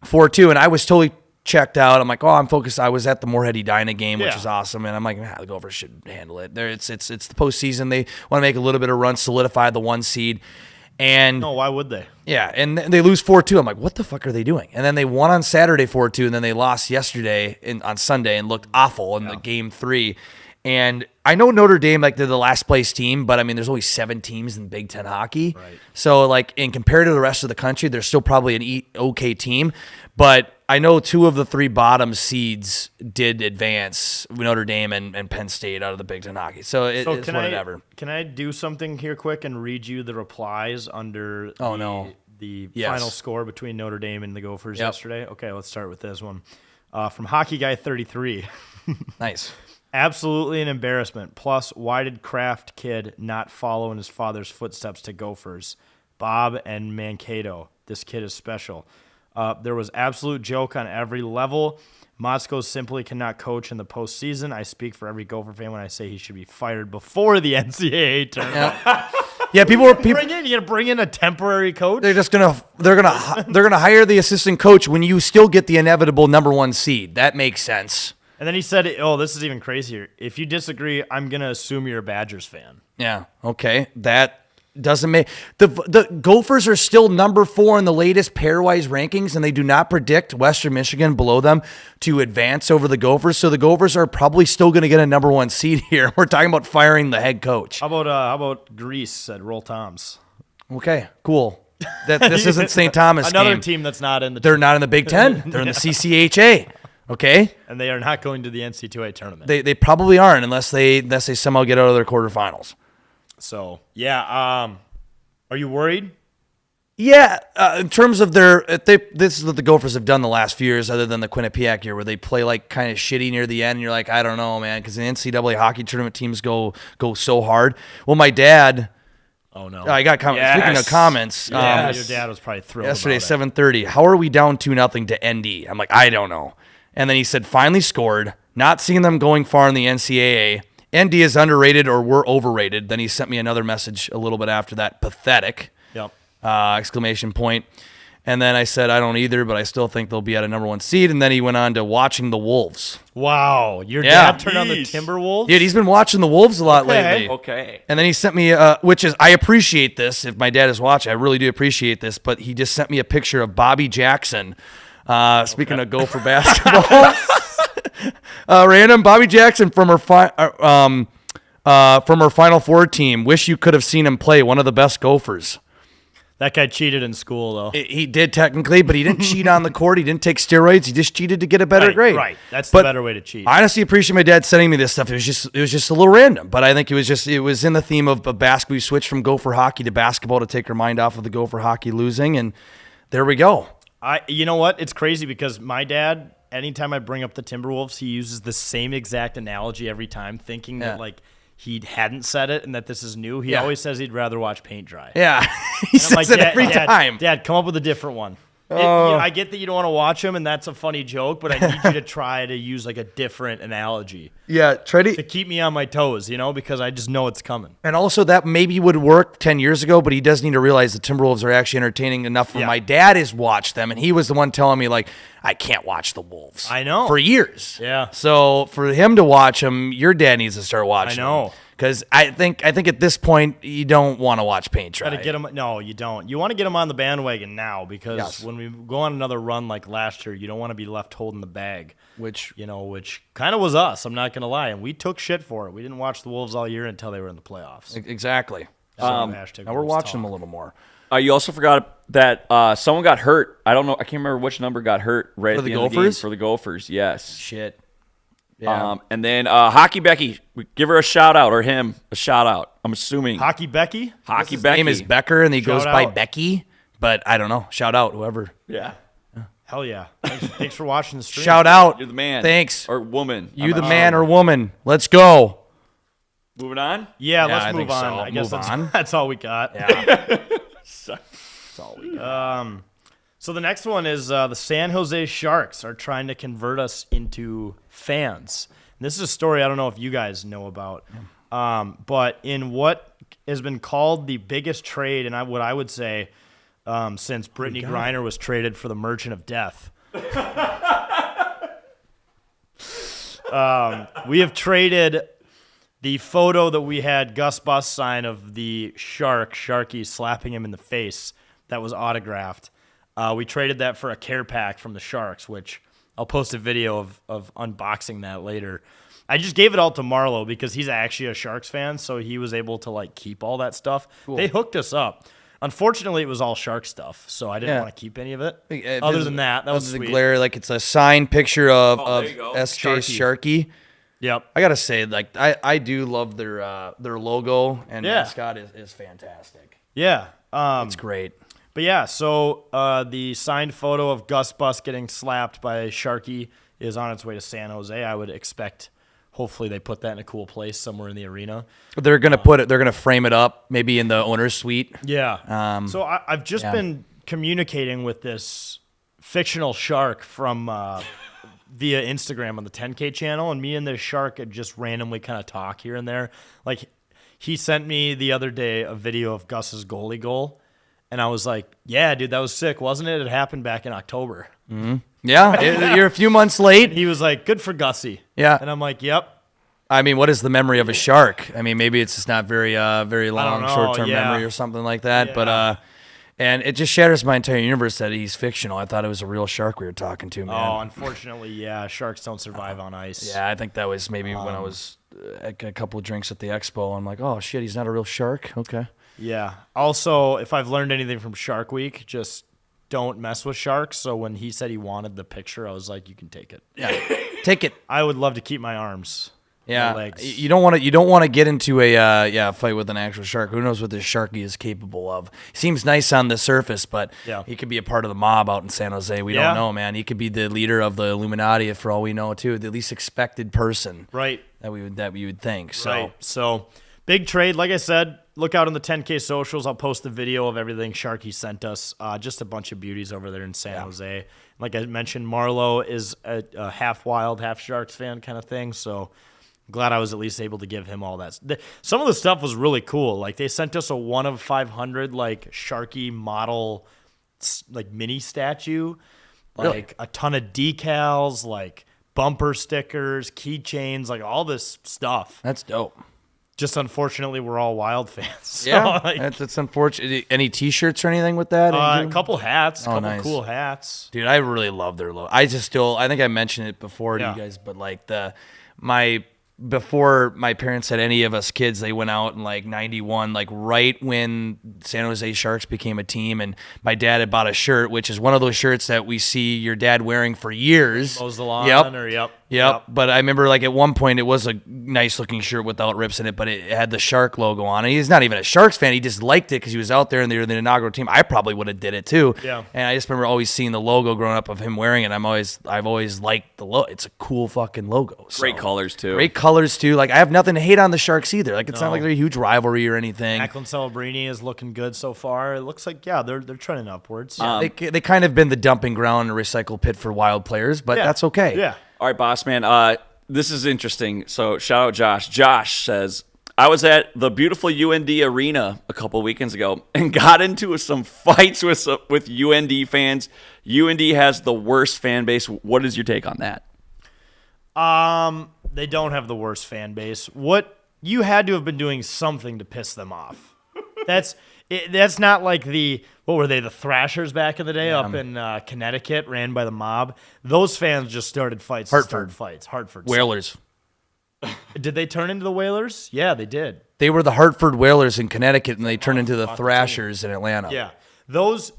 4-2, and I was totally checked out. I'm like, oh, I'm focused. I was at the Moorhead Edina game, which Yeah. is awesome, and I'm like, the Gophers should handle it. It's the postseason. They want to make a little bit of run, solidify the 1 seed, and No, why would they? yeah, and they lose 4-2. I'm like, what the fuck are they doing? And then they won on Saturday 4-2, and then they lost yesterday on Sunday and looked awful in the game 3. And I know Notre Dame, like, they're the last place team, but I mean, there's only 7 teams in Big Ten hockey. Right. So, like, in compared to the rest of the country, they're still probably an okay team. But I know 2 of the 3 bottom seeds did advance, Notre Dame and Penn State, out of the Big Ten hockey. So it's whatever. Can I do something here quick and read you the replies under the Yes. final score between Notre Dame and the Gophers Yep. yesterday? Okay, let's start with this one. From Hockey Guy 33. Nice. Absolutely an embarrassment. Plus, why did Kraft kid not follow in his father's footsteps to Gophers? Bob and Mankato. This kid is special. There was absolute joke on every level. Motzko simply cannot coach in the postseason. I speak for every Gopher fan when I say he should be fired before the NCAA tournament. Yeah, people. You gonna bring in a temporary coach? They're gonna hire the assistant coach when you still get the inevitable number 1 seed. That makes sense. And then he said, "Oh, this is even crazier. If you disagree, I'm gonna assume you're a Badgers fan." Yeah. Okay. That doesn't make the Gophers are still number 4 in the latest pairwise rankings, and they do not predict Western Michigan below them to advance over the Gophers. So the Gophers are probably still going to get a number 1 seed here. We're talking about firing the head coach. How about Greece at Roll Toms? Okay. Cool. This isn't St. Thomas. Another game. team that's not in the. They're not in the Big Ten. They're in the CCHA. Okay. And they are not going to the NCAA tournament. They probably aren't unless they somehow get out of their quarterfinals. So yeah, are you worried? Yeah, in terms of this is what the Gophers have done the last few years, other than the Quinnipiac year, where they play like kind of shitty near the end, and you're like, I don't know, man, because the NCAA hockey tournament teams go so hard. Well, my dad. Oh no, I got comments. Yes. Speaking of comments, yeah, your dad was probably thrilled. yesterday, about it. 7:30. How are we down 2-0 to ND? I'm like, I don't know. And then he said, finally scored. Not seeing them going far in the NCAA. ND is underrated or we're overrated. Then he sent me another message a little bit after that. Pathetic. Yep. Exclamation point. And then I said, I don't either, but I still think they'll be at a number 1 seed. And then he went on to watching the Wolves. Wow, your Yeah. dad turned on the Jeez. Timberwolves. Dude, he's been watching the Wolves a lot Okay. lately. Okay. And then he sent me, which is, I appreciate this. If my dad is watching, I really do appreciate this. But he just sent me a picture of Bobby Jackson. Speaking of Gopher basketball. Random Bobby Jackson from her Final Four team. Wish you could have seen him play. One of the best Gophers. That guy cheated in school though. He did technically, but he didn't cheat on the court. He didn't take steroids. He just cheated to get a better grade. Right. That's But the better way to cheat. I honestly appreciate my dad sending me this stuff. It was just a little random, but I think it was in the theme of basketball. We switched from Gopher hockey to basketball to take our mind off of the Gopher hockey losing, and there we go. You know what? It's crazy because my dad, anytime I bring up the Timberwolves, he uses the same exact analogy every time, thinking that like he hadn't said it and that this is new. He Yeah. always says he'd rather watch paint dry. Yeah, he And I'm says it every Dad, time. Dad, come up with a different one. I get that you don't want to watch them, and that's a funny joke, but I need you to try to use like a different analogy Yeah, try to to. keep me on my toes, because I just know it's coming. And also that maybe would work 10 years ago, but he does need to realize the Timberwolves are actually entertaining enough for Yeah. my dad has watched them, and he was the one telling me, like, I can't watch the Wolves. I know. For years. Yeah. So for him to watch them, your dad needs to start watching I know. Because I think at this point, you don't want to watch paint dry. Got to get them. No, you don't. You want to get them on the bandwagon now because Yes. when we go on another run like last year, you don't want to be left holding the bag. Which Which kind of was us. I'm not gonna lie, and we took shit for it. We didn't watch the Wolves all year until they were in the playoffs. exactly. So hashtag Now we're Wolves watching them talk. a little more. You also forgot that someone got hurt. I don't know. I can't remember which number got hurt right For at the the end of the game Gophers? for the Gophers. Yes. Shit. Yeah. And then Hockey Becky, we give her a shout out or him a shout out. I'm assuming Hockey Becky. Hockey His Becky. name is Becker, and he goes Shout by out. Becky, but I don't know. Shout out, whoever. Yeah. Hell yeah! Thanks for watching the stream. Shout out. You're the man. Thanks. Or woman. You the man or woman. Let's go. Moving on. Yeah, Yeah, I let's move think on. so. I guess Move that's, on. that's all we got. That's all we got. So the next one is the San Jose Sharks are trying to convert us into fans. And this is a story I don't know if you guys know about, but in what has been called the biggest trade, and what I would say since Brittany Griner was traded for the Merchant of Death. We have traded the photo that we had Gus Bus sign of the Sharky slapping him in the face that was autographed. We traded that for a care pack from the Sharks, which I'll post a video of unboxing that later. I just gave it all to Marlo because he's actually a Sharks fan, so he was able to keep all that stuff. Cool. They hooked us up. Unfortunately, it was all Shark stuff, so I didn't want to keep any of it. Other than that was the sweet. glare. Like it's a signed picture of there you go. SJ Sharky. Yep. I gotta say, I do love their logo and Yeah. mascot is fantastic. Yeah. It's great. But yeah, so the signed photo of Gus Bus getting slapped by Sharky is on its way to San Jose. I would expect, hopefully, they put that in a cool place somewhere in the arena. They're gonna put it. They're gonna frame it up, maybe in the owner's suite. Yeah. Um, So I've just been communicating with this fictional shark from via Instagram on the 10K channel, and me and this shark had just randomly kind of talk here and there. Like, he sent me the other day a video of Gus's goalie goal, and I was like, yeah, dude, that was sick, wasn't it? It happened back in October. Yeah, you're a few months late. He was like, good for Gussie. Yeah. And I'm like, yep. I mean, what is the memory of a shark? I mean, maybe it's just not very long, know, short-term yeah. memory or something like that. Yeah. But and it just shatters my entire universe that he's fictional. I thought it was a real shark we were talking to, man. Oh, unfortunately, yeah, sharks don't survive on ice. Yeah, I think that was maybe when I was at a couple of drinks at the expo. I'm like, oh shit, he's not a real shark. Okay. Yeah. Also, if I've learned anything from Shark Week, just don't mess with sharks. So when he said he wanted the picture, I was like, you can take it. Yeah, take it. I would love to keep my arms. Yeah, My legs. you don't want to get into a fight with an actual shark. Who knows what this sharky is capable of? He seems nice on the surface, but Yeah. he could be a part of the mob out in San Jose. We Yeah. don't know, man. He could be the leader of the Illuminati for all we know, too. The least expected person Right. that we would think. So Right. So big trade. Like I said, look out on the 10K socials. I'll post the video of everything Sharky sent us. Just a bunch of beauties over there in San Jose. Like I mentioned, Marlo is a half wild, half Sharks fan kind of thing. So I'm glad I was at least able to give him all that. Some of the stuff was really cool. Like they sent us a 1 of 500 like Sharky model like mini statue, like Really? a ton of decals, like bumper stickers, keychains, like all this stuff. that's dope. Just unfortunately, we're all Wild fans. So, Yeah, like, that's unfortunate. Any T-shirts or anything with that? a Andrew? couple hats, couple nice. cool hats. Dude, I really love their logo. I think I mentioned it before to Yeah. you guys, but like before my parents had any of us kids, they went out in like 91, like right when San Jose Sharks became a team, and my dad had bought a shirt, which is one of those shirts that we see your dad wearing for years. Mows the lawn, Yep. or yep. Yep. But I remember like at one point it was a nice looking shirt without rips in it, but it had the Shark logo on it. He's not even a Sharks fan. He just liked it because he was out there and they were the inaugural team. I probably would have did it too. Yeah. And I just remember always seeing the logo growing up of him wearing it. I've always liked the logo. It's a cool fucking logo. So. Great colors too. Great colors too. Like I have nothing to hate on the Sharks either. Like it's not like they're a huge rivalry or anything. Macklin Celebrini is looking good so far. It looks like they're trending upwards. They kind of been the dumping ground and recycle pit for wild players, but that's okay. Yeah. All right, boss man. This is interesting. So shout out Josh. Josh says, I was at the beautiful UND arena a couple weekends ago and got into some fights with UND fans. UND has the worst fan base. What is your take on that? They don't have the worst fan base. What you had to have been doing something to piss them off. That's not like what were they, the Thrashers back in the day up in Connecticut, ran by the mob. Those fans just started fights. Hartford. Hartford. Whalers. Did they turn into the Whalers? Yeah, they did. They were the Hartford Whalers in Connecticut, and they turned into the Thrashers in Atlanta. Yeah. Those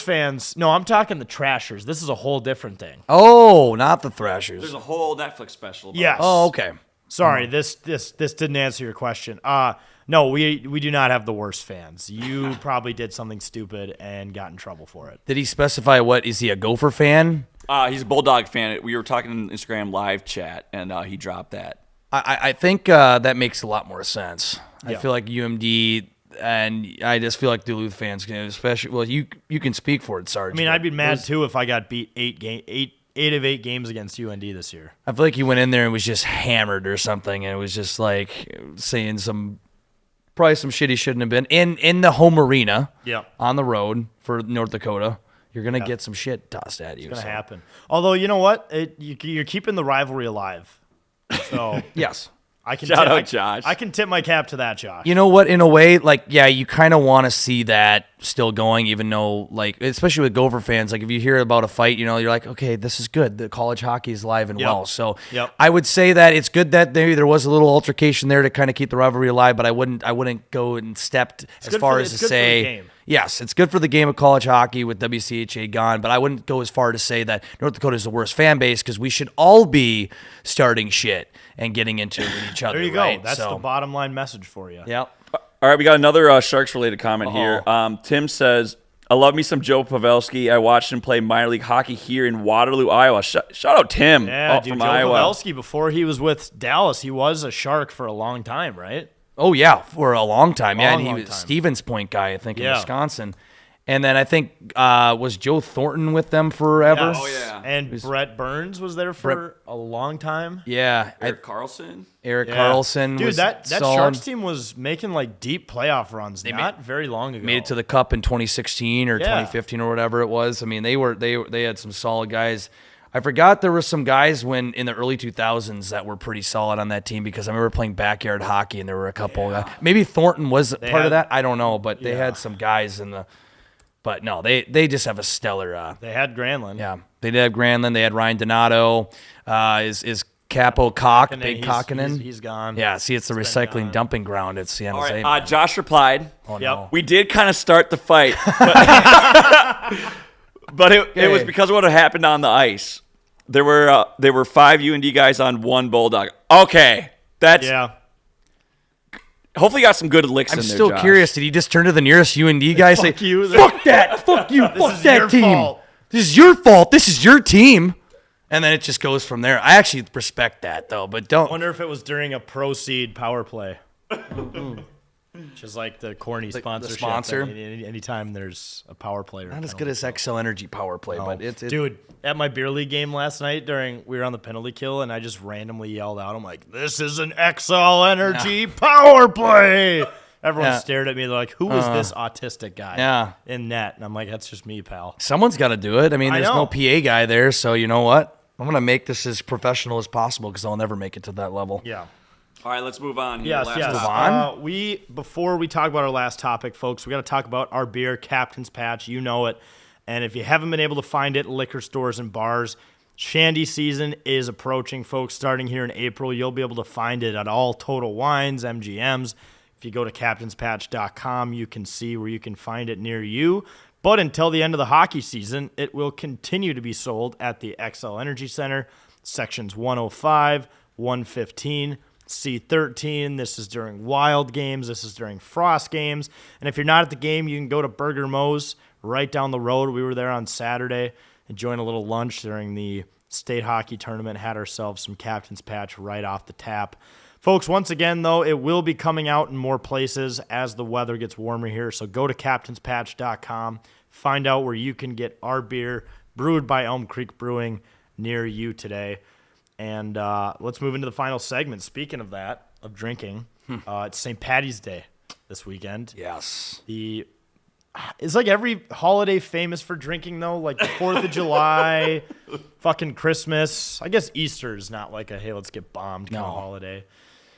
fans. No, I'm talking the Trashers. This is a whole different thing. Oh, not the Thrashers. There's a whole Netflix special. About Yes. Oh, okay. Sorry, this didn't answer your question. No, we do not have the worst fans. You probably did something stupid and got in trouble for it. Did he specify what? Is he a Gopher fan? He's a Bulldog fan. We were talking in Instagram live chat, and he dropped that. I think that makes a lot more sense. I Yeah. feel like UMD, and I just feel like Duluth fans, especially. Well, you can speak for it, Sarge. I mean, but I'd be mad too if I got beat 8 of 8 games against UND this year. I feel like you went in there and was just hammered or something, and it was just like saying probably some shit he shouldn't have been in the home arena. Yeah. On the road for North Dakota. You're gonna get some shit tossed at you. It's going to happen. Although, you know what? You're keeping the rivalry alive. So Yes. I can Shout out, Josh. I can tip my cap to that, Josh. You know what? In a way, like, yeah, you kind of want to see that still going, even though, like, especially with Gopher fans, like, if you hear about a fight, you're like, okay, this is good. The college hockey is live and Yep. well. So Yep. I would say that it's good that maybe there was a little altercation there to kind of keep the rivalry alive, but I wouldn't go and step as good far for- as it's to good for the say, game. yes, it's good for the game of college hockey with WCHA gone, but I wouldn't go as far to say that North Dakota is the worst fan base because we should all be starting shit and getting into it with each other. There you right? go. That's So, the bottom line message for you. Yep. All right, we got another Sharks-related comment here. Tim says, I love me some Joe Pavelski. I watched him play minor league hockey here in Waterloo, Iowa. Shout out Tim Yeah, dude, from Joe Iowa. Pavelski, before he was with Dallas, he was a Shark for a long time, right? Oh yeah, for a long time. Yeah, and he Long was time. Stevens Point guy, I think, in Yeah. Wisconsin. And then I think was Joe Thornton with them forever? Yes. Oh, yeah. And Brett Burns was there for a long time. Yeah. Eric Carlson. Eric Yeah. Carlson Dude, was that solid. Sharks team was making like deep playoff runs not very long ago. Made it to the Cup in 2016 or Yeah. 2015 or whatever it was. I mean, they had some solid guys. I forgot there were some guys in the early 2000s that were pretty solid on that team because I remember playing backyard hockey and there were a couple. Maybe Thornton was part of that. I don't know, but they had some guys in the. But no, they just have a stellar. They had Granlund. Yeah, they did have Granlund. They had Ryan Donato. Is Capo Cock, Big Kokkinen? He's gone. Yeah, see, it's the recycling dumping ground at San All Jose. right. Josh replied. Oh, Yep. no. We did kind of start the fight, but it was because of what had happened on the ice. There were 5 UND guys on 1 Bulldog. Okay, that's hopefully got some good licks I'm in there. still Josh. curious. Did he just turn to the nearest UND guy and say, Fuck you. fuck that, fuck you, fuck is that your team. fault." This is your fault. This is your team. And then it just goes from there. I actually respect that, though, but don't. Wonder if it was during a Proceed power play. Just like the corny sponsorship. sponsor? Anytime there's a power play. Not as good as XL Energy power play, but it's Dude, at my beer league game last night we were on the penalty kill and I just randomly yelled out, I'm like, this is an XL Energy power play. Everyone stared at me. They're like, who is this autistic guy in net? And I'm like, that's just me, pal. Someone's got to do it. I mean, I there's know. no PA guy there, so you know what? I'm going to make this as professional as possible because I'll never make it to that level. Yeah. All right, let's move on. Here. Yes, Last yes. topic. Before we talk about our last topic, folks, we got to talk about our beer, Captain's Patch. You know it. And if you haven't been able to find it, liquor stores and bars, Shandy season is approaching, folks. Starting here in April, you'll be able to find it at all Total Wines, MGMs. If you go to captainspatch.com, you can see where you can find it near you. But until the end of the hockey season, it will continue to be sold at the XL Energy Center, sections 105, 115, C13. This is during Wild games. This is during Frost games. And if you're not at the game, you can go to Burger Mo's right down the road. We were there on Saturday, enjoying a little lunch during the state hockey tournament, had ourselves some Captain's Patch right off the tap. Folks, once again, though, it will be coming out in more places as the weather gets warmer here. So go to captainspatch.com, find out where you can get our beer brewed by Elm Creek Brewing near you today. And let's move into the final segment. Speaking of that, of drinking, it's St. Paddy's Day this weekend. Yes. It's like every holiday famous for drinking, though, like the 4th of July, fucking Christmas. I guess Easter is not like a, hey, let's get bombed kind of holiday.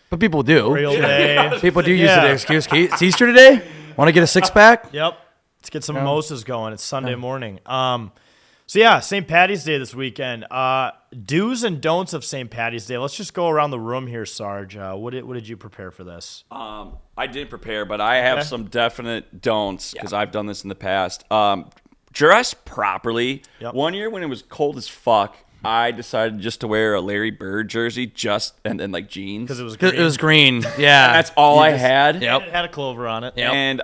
But people do. Memorial Day. People do use the excuse. It's Easter today? Want to get a six-pack? Yep. Let's get some mimosas going. It's Sunday morning. So, yeah, St. Paddy's Day this weekend. Do's and don'ts of St. Paddy's Day. Let's just go around the room here, Sarge. What did you prepare for this? I didn't prepare, but I have some definite don'ts because I've done this in the past. Dress properly. Yep. One year when it was cold as fuck, I decided just to wear a Larry Bird jersey and then like jeans. Because it was It was green. Yeah. That's all I had. Yep. It had a clover on it. Yep. And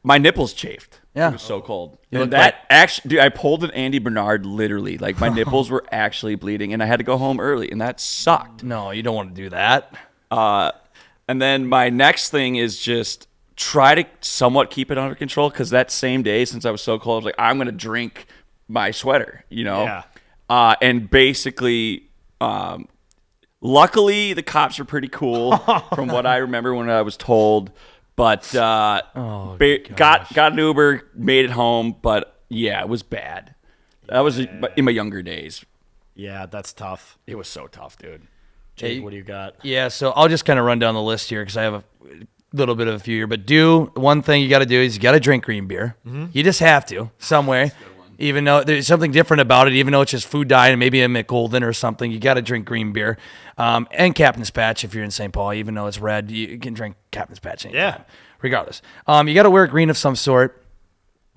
my nipples chafed. Yeah. It was so cold. You And look that actually, dude, I pulled an Andy Bernard literally. Like my nipples were actually bleeding, and I had to go home early, and that sucked. No, you don't want to do that. And then my next thing is just try to somewhat keep it under control because that same day, since I was so cold, I was like, I'm gonna drink my sweater, you know. Yeah. And basically, luckily the cops were pretty cool from what I remember when I was told. But got an Uber, made it home. But yeah, it was bad. That was in my younger days. Yeah, that's tough. It was so tough, dude. Jake, what do you got? Yeah, so I'll just kind of run down the list here because I have a little bit of a few here. But one thing you got to do is you got to drink green beer. You just have to some way. Even though there's something different about it, even though it's just food dye and maybe a McGolden or something, you got to drink green beer. And Captain's Patch if you're in St. Paul, even though it's red, you can drink Captain's Patch anytime, regardless. You got to wear green of some sort.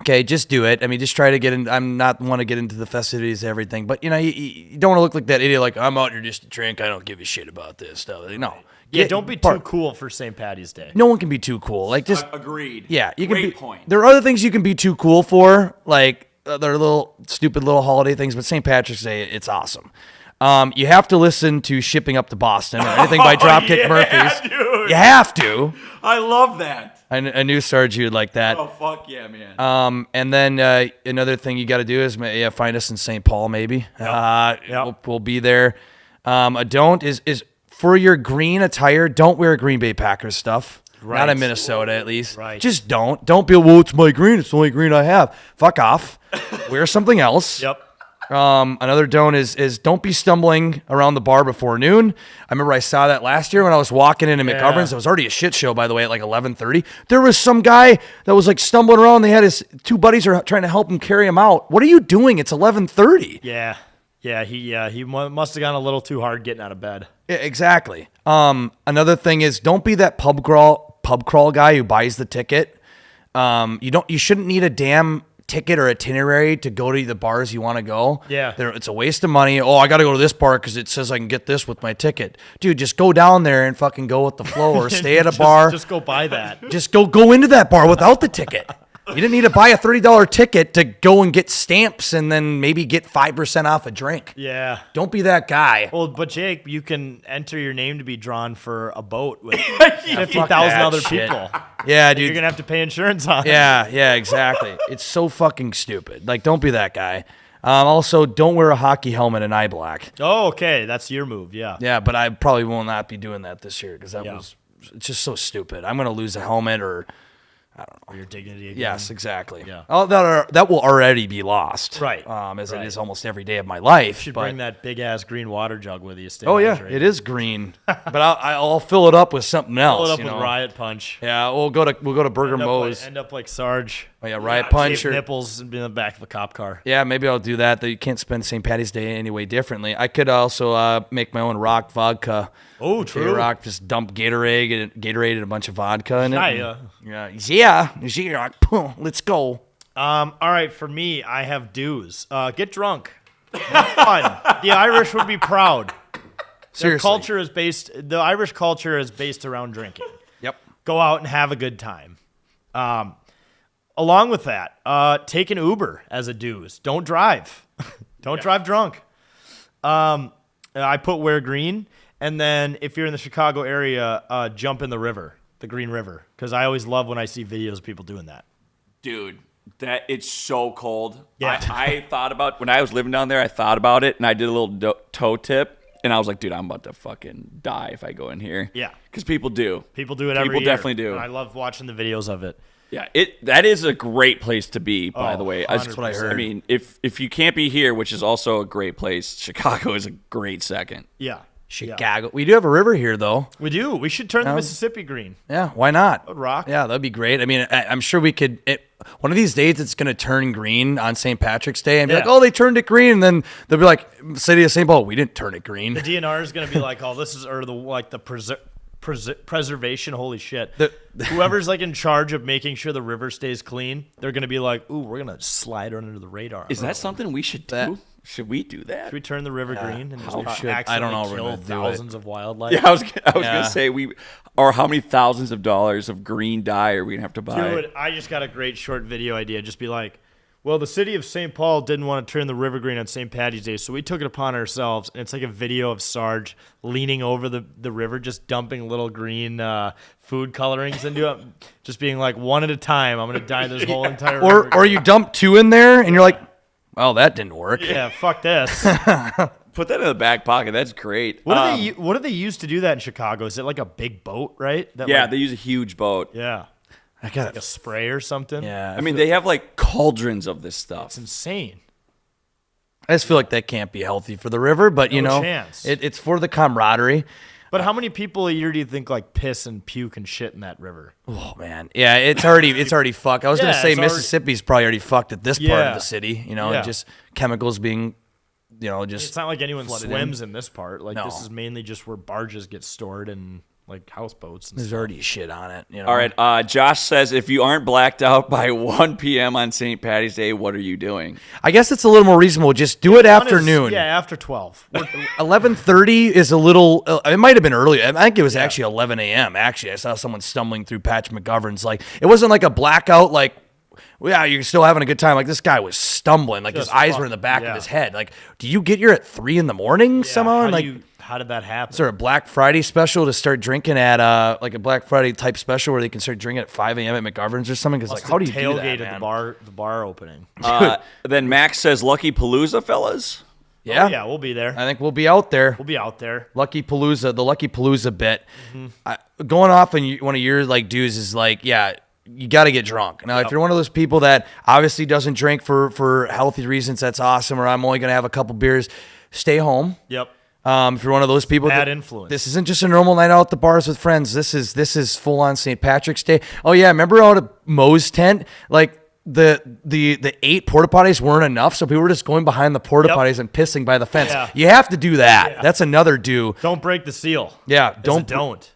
Okay, just do it. I mean, just try to get in. I'm not want to get into the festivities and everything, but you know, you don't want to look like that idiot. Like I'm out here just to drink. I don't give a shit about this stuff. No, Yeah, don't be too cool for St. Paddy's Day. No one can be too cool. Like just Agreed. yeah, you can Great be. point. There are other things you can be too cool for, like they're little stupid little holiday things. But St. Patrick's Day, it's awesome. You have to listen to "Shipping Up to Boston" or anything by Dropkick Murphys. Dude. You have to. I love that. I knew Sarge you'd like that. Oh fuck yeah, man. And then another thing you got to do is find us in St. Paul maybe. We'll be there. A don't is for your green attire. Don't wear Green Bay Packers stuff. Right. Not in Minnesota, at least. Right. Just don't. Don't be, well, it's my green. It's the only green I have. Fuck off. Wear something else. Yep. Another don't is don't be stumbling around the bar before noon. I remember I saw that last year when I was walking into McGovern's. It was already a shit show, by the way, at like 11:30. There was some guy that was like stumbling around. They had his two buddies are trying to help him carry him out. What are you doing? It's 11:30. Yeah. Yeah, he must have gone a little too hard getting out of bed. Yeah, exactly. Another thing is don't be that pub crawl guy who buys the ticket. You shouldn't need a damn ticket or itinerary to go to the bars you want to go. Yeah. It's a waste of money. Oh, I got to go to this bar because it says I can get this with my ticket. Dude, just go down there and fucking go with the flow or stay at a bar. Just go buy that. Just go into that bar without the ticket. You didn't need to buy a $30 ticket to go and get stamps and then maybe get 5% off a drink. Yeah. Don't be that guy. Well, but Jake, you can enter your name to be drawn for a boat with 50,000 other shit. people. Yeah, dude. You're going to have to pay insurance on it. Yeah, exactly. It's so fucking stupid. Like, don't be that guy. Also, don't wear a hockey helmet and eye black. Oh, okay. That's your move. Yeah. Yeah, but I probably will not be doing that this year because it's just so stupid. I'm going to lose a helmet or Or your dignity again. yes, exactly. Yeah. Oh, that will already be lost. Right. As Right. it is almost every day of my life. You should but- bring that big ass green water jug with you. Stay Oh yeah, hydrated. it is green, but I'll fill it up with something else. Fill it up you with know? Riot Punch. Yeah, we'll go to Burger Mo's. End up like Sarge. Oh yeah, Riot Punch Shaved or nipples and be in the back of a cop car. yeah, maybe I'll do that. Though you can't spend St. Patty's Day any way differently. I could also make my own rock vodka. Oh, true. Rock, just dump Gatorade and a bunch of vodka in it. Yeah. Yeah. Let's go. All right, for me, I have dues. Get drunk. Have fun. The Irish would be proud. Seriously. The Irish culture is based around drinking. Yep. Go out and have a good time. Along with that, take an Uber as a dues. Don't drive. Don't drive drunk. I put wear green. And then if you're in the Chicago area, jump in the river, the Green River. Because I always love when I see videos of people doing that. Dude, that it's so cold. Yeah. I thought about when I was living down there. I thought about it, and I did a little toe tip, and I was like, "Dude, I'm about to fucking die if I go in here." Yeah, because people do. People do it every year. People definitely do. And I love watching the videos of it. Yeah, that is a great place to be. By the way, 100%. That's what I heard. I mean, if you can't be here, which is also a great place, Chicago is a great second. Yeah. Chicago. We do have a river here, though. We do. We should turn the Mississippi green. Yeah, why not? That would rock. Yeah, that'd be great. I mean, I'm sure we could. One of these days, it's going to turn green on St. Patrick's Day and be like, oh, they turned it green. And then they'll be like, City of St. Paul, we didn't turn it green. The DNR is going to be like, oh, this is, or the preservation, holy shit. Whoever's like in charge of making sure the river stays clean, they're going to be like, ooh, we're going to slide under the radar. Is that something we should do? Should we do that? Should we turn the river green and just I don't know. accidentally kill thousands of wildlife? Yeah, I was gonna say or how many thousands of dollars of green dye are we gonna have to buy? Dude, I just got a great short video idea. Just be like, well, the city of St. Paul didn't want to turn the river green on St. Patty's Day, so we took it upon ourselves. And it's like a video of Sarge leaning over the river, just dumping little green food colorings into it, just being like, one at a time, I'm gonna dye this whole entire river. Or you dump two in there and you're like, well, that didn't work. Yeah, fuck this. Put that in the back pocket. That's great. What do they use to do that in Chicago? Is it like a big boat, right? They use a huge boat. Yeah. I got Like a spray or something? Yeah. I mean, they have like cauldrons of this stuff. It's insane. I just feel like that can't be healthy for the river, but you No know, chance. it's for the camaraderie. But how many people a year do you think like piss and puke and shit in that river? Oh man, yeah, it's already fucked. I was gonna Yeah, say it's already- Mississippi's probably already fucked at this part Yeah. of the city. You know, Yeah. just chemicals being, just It's not like anyone flooded swims in this part. Like No. this is mainly just where barges get stored and like houseboats and there's stuff. already shit on it. You know? All right. Josh says if you aren't blacked out by 1 p.m. on St. Patty's Day, what are you doing? I guess it's a little more reasonable. Just do it afternoon. Yeah, after 12. 11:30 is a little. It might have been earlier. I think it was actually 11 a.m. Actually, I saw someone stumbling through Patch McGovern's. Like it wasn't like a blackout. Like well, yeah, you're still having a good time. Like, this guy was stumbling. Like, his Just eyes fuck- were in the back yeah. of his head. Like, do you get here at 3 a.m. somehow? And, like, How did that happen? is there a Black Friday special to start drinking at, like a Black Friday type special where they can start drinking at 5 a.m. at McGovern's or something? Because, like, how do you do tailgate that, at man? the bar opening? Then Max says, "Lucky Palooza, fellas." Yeah. Oh, yeah, we'll be there. I think we'll be out there. We'll be out there. Lucky Palooza, the Lucky Palooza bit. Going off on one of your like dudes is like, yeah, you got to get drunk. Now, if you're one of those people that obviously doesn't drink for healthy reasons, that's awesome. Or I'm only gonna have a couple beers. Stay home. Yep. If you're one of those people, Bad influence. This isn't just a normal night out at the bars with friends. This is full on St. Patrick's Day. Oh yeah, remember out at Moe's tent, like. The 8 porta potties weren't enough, so people were just going behind the porta potties and pissing by the fence. Yeah. You have to do that. That's another do. Don't break the seal. Yeah, don't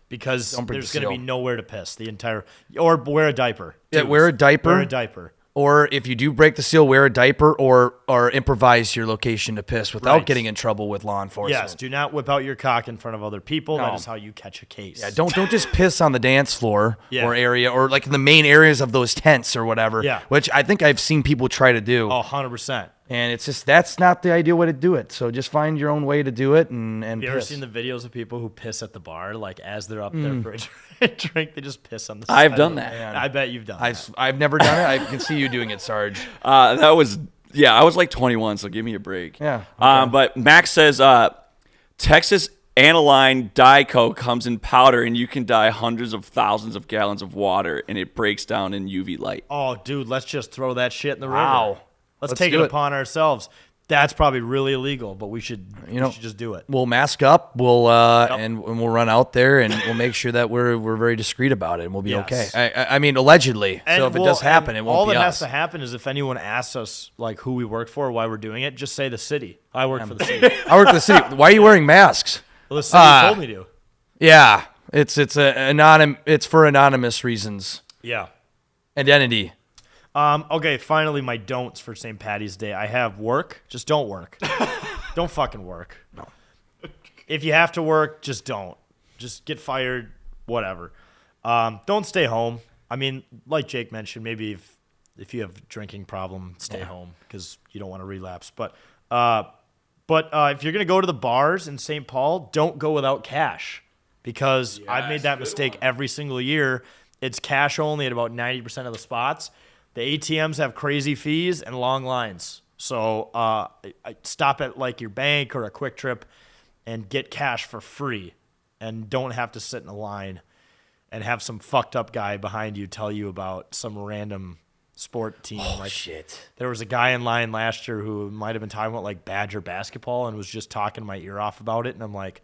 because don't break there's the going to be seal. nowhere to piss the entire or wear a diaper. Yeah, Dudes, wear a diaper. Wear a diaper. Or if you do break the seal, wear a diaper or improvise your location to piss without Right. getting in trouble with law enforcement. Yes, do not whip out your cock in front of other people. No. That is how you catch a case. Yeah, don't just piss on the dance floor Yeah. or area or like in the main areas of those tents or whatever. Yeah. Which I think I've seen people try to do. Oh, 100%. And it's just that's not the ideal way to do it. So just find your own way to do it and Have you ever piss. seen the videos of people who piss at the bar, like as they're up there for a drink, they just piss on the side? I've done that. I bet you've done that. I've never done it. I can see you doing it, Sarge. That was I was like 21, so give me a break. Yeah, But Max says Texas aniline dye coke comes in powder, and you can dye hundreds of thousands of gallons of water, and it breaks down in UV light. Oh, dude, let's just throw that shit in the river. Wow. Let's Let's take do it it. upon ourselves. That's probably really illegal, but we should just do it. We'll mask up. We'll and we'll run out there and we'll make sure that we're very discreet about it and we'll be Yes. okay. I mean, allegedly. So if it does happen, it won't all be that has us. to happen is if anyone asks us like who we work for, why we're doing it, just say the city. I work for the city. I work for the city. Why are you wearing masks? Well, the city told me to. Yeah, it's It's for anonymous reasons. Yeah. Identity. Okay, finally, my don'ts for St. Patty's Day. I have work. Just don't work. Don't fucking work. No. If you have to work, just don't. Just get fired, whatever. Don't stay home. I mean, like Jake mentioned, maybe if you have a drinking problem, stay home because you don't want to relapse. But if you're going to go to the bars in St. Paul, don't go without cash because I've made that mistake every single year. It's cash only at about 90% of the spots. The ATMs have crazy fees and long lines. So I stop at like your bank or a Quick Trip and get cash for free and don't have to sit in a line and have some fucked up guy behind you tell you about some random sport team. Shit. There was a guy in line last year who might have been talking about like Badger basketball and was just talking my ear off about it. And I'm like,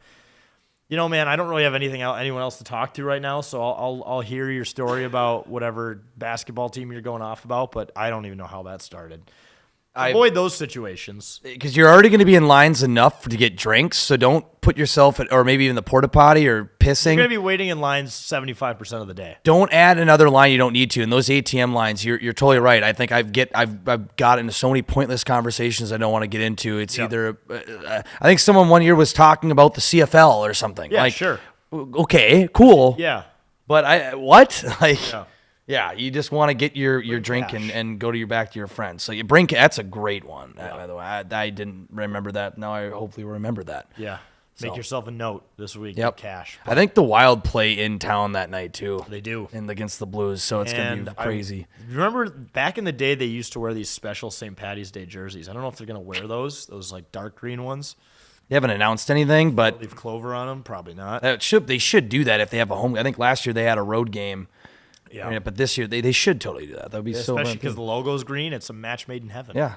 you know, man, I don't really have anyone else to talk to right now, so I'll hear your story about whatever basketball team you're going off about, but I don't even know how that started. Avoid those situations. Because you're already going to be in lines enough to get drinks, so don't put yourself at, or maybe even the porta potty or pissing. You're going to be waiting in lines 75% of the day. Don't add another line you don't need to. And those ATM lines, you're totally right. I think I've got into so many pointless conversations I don't want to get into. It's either I think someone one year was talking about the CFL or something. Yeah, like, sure. Okay, cool. Yeah. But what? Like, Yeah. yeah, you just want to get your drink cash. and go to your back to your friends. So you bring that's a great one. By the way, I didn't remember that. Now I hopefully will remember that. Yeah. Make So. yourself a note this week. Yep. Get cash. I think the Wild play in town that night too. They do. And against the Blues, so it's gonna be crazy. Remember back in the day they used to wear these special St. Patty's Day jerseys. I don't know if they're gonna wear those like dark green ones. They haven't announced anything, but Leave clover on them. Probably not. they should do that if they have a home. I think last year they had a road game. Yeah. But this year they should totally do that. That would be so Especially fun. because the logo's green. It's a match made in heaven. Yeah,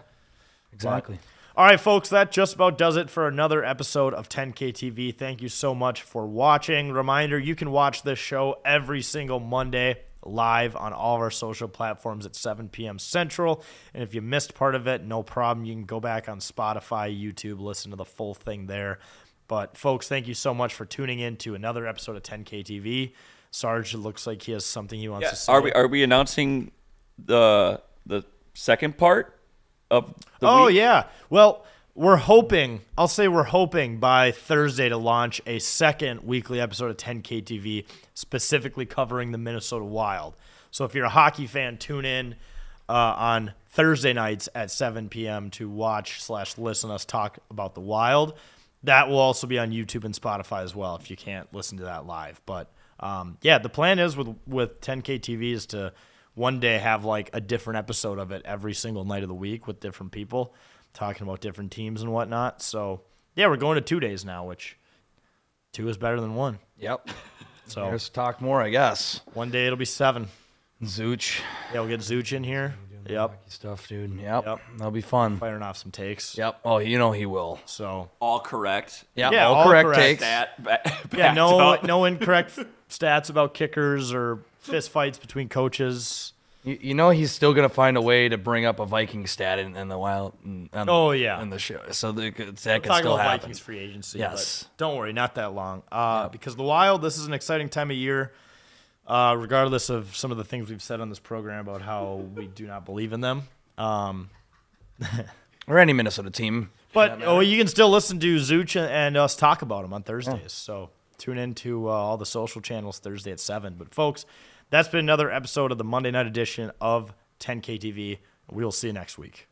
exactly. All right, folks, that just about does it for another episode of 10K TV. Thank you so much for watching. Reminder, you can watch this show every single Monday live on all of our social platforms at 7 p.m. Central. And if you missed part of it, no problem. You can go back on Spotify, YouTube, listen to the full thing there. But, folks, thank you so much for tuning in to another episode of 10K TV. Sarge, it looks like he has something he wants to say. Are we announcing the second part of the week? Yeah. Well, we're hoping by Thursday to launch a second weekly episode of 10K TV specifically covering the Minnesota Wild. So if you're a hockey fan, tune in. on Thursday nights at 7 p.m. to watch/listen us talk about the Wild. That will also be on YouTube and Spotify as well if you can't listen to that live. But the plan is with 10K TV is to one day have like a different episode of it every single night of the week with different people talking about different teams and whatnot. So yeah, we're going to 2 days now, which 2 is better than 1. Yep. So Let's talk more, I guess. one day it'll be 7. Zooch. Yeah, we'll get Zooch in here. Yep. Hockey stuff, dude. Yep. Yep. That'll be fun. Firing off some takes. Yep. Oh, you know he will. So All correct. Yep. Yeah, all all correct correct. takes. yeah, no incorrect stats about kickers or fist fights between coaches. You know he's still gonna find a way to bring up a Viking stat in the Wild. In the show, so that could Talking still about happen. Vikings free agency. Yes. But don't worry, not that long. Because the Wild, this is an exciting time of year. Regardless of some of the things we've said on this program about how we do not believe in them. Or any Minnesota team. But you can still listen to Zooch and us talk about them on Thursdays. So tune into all the social channels Thursday at 7. But folks, that's been another episode of the Monday night edition of 10K TV. We'll see you next week.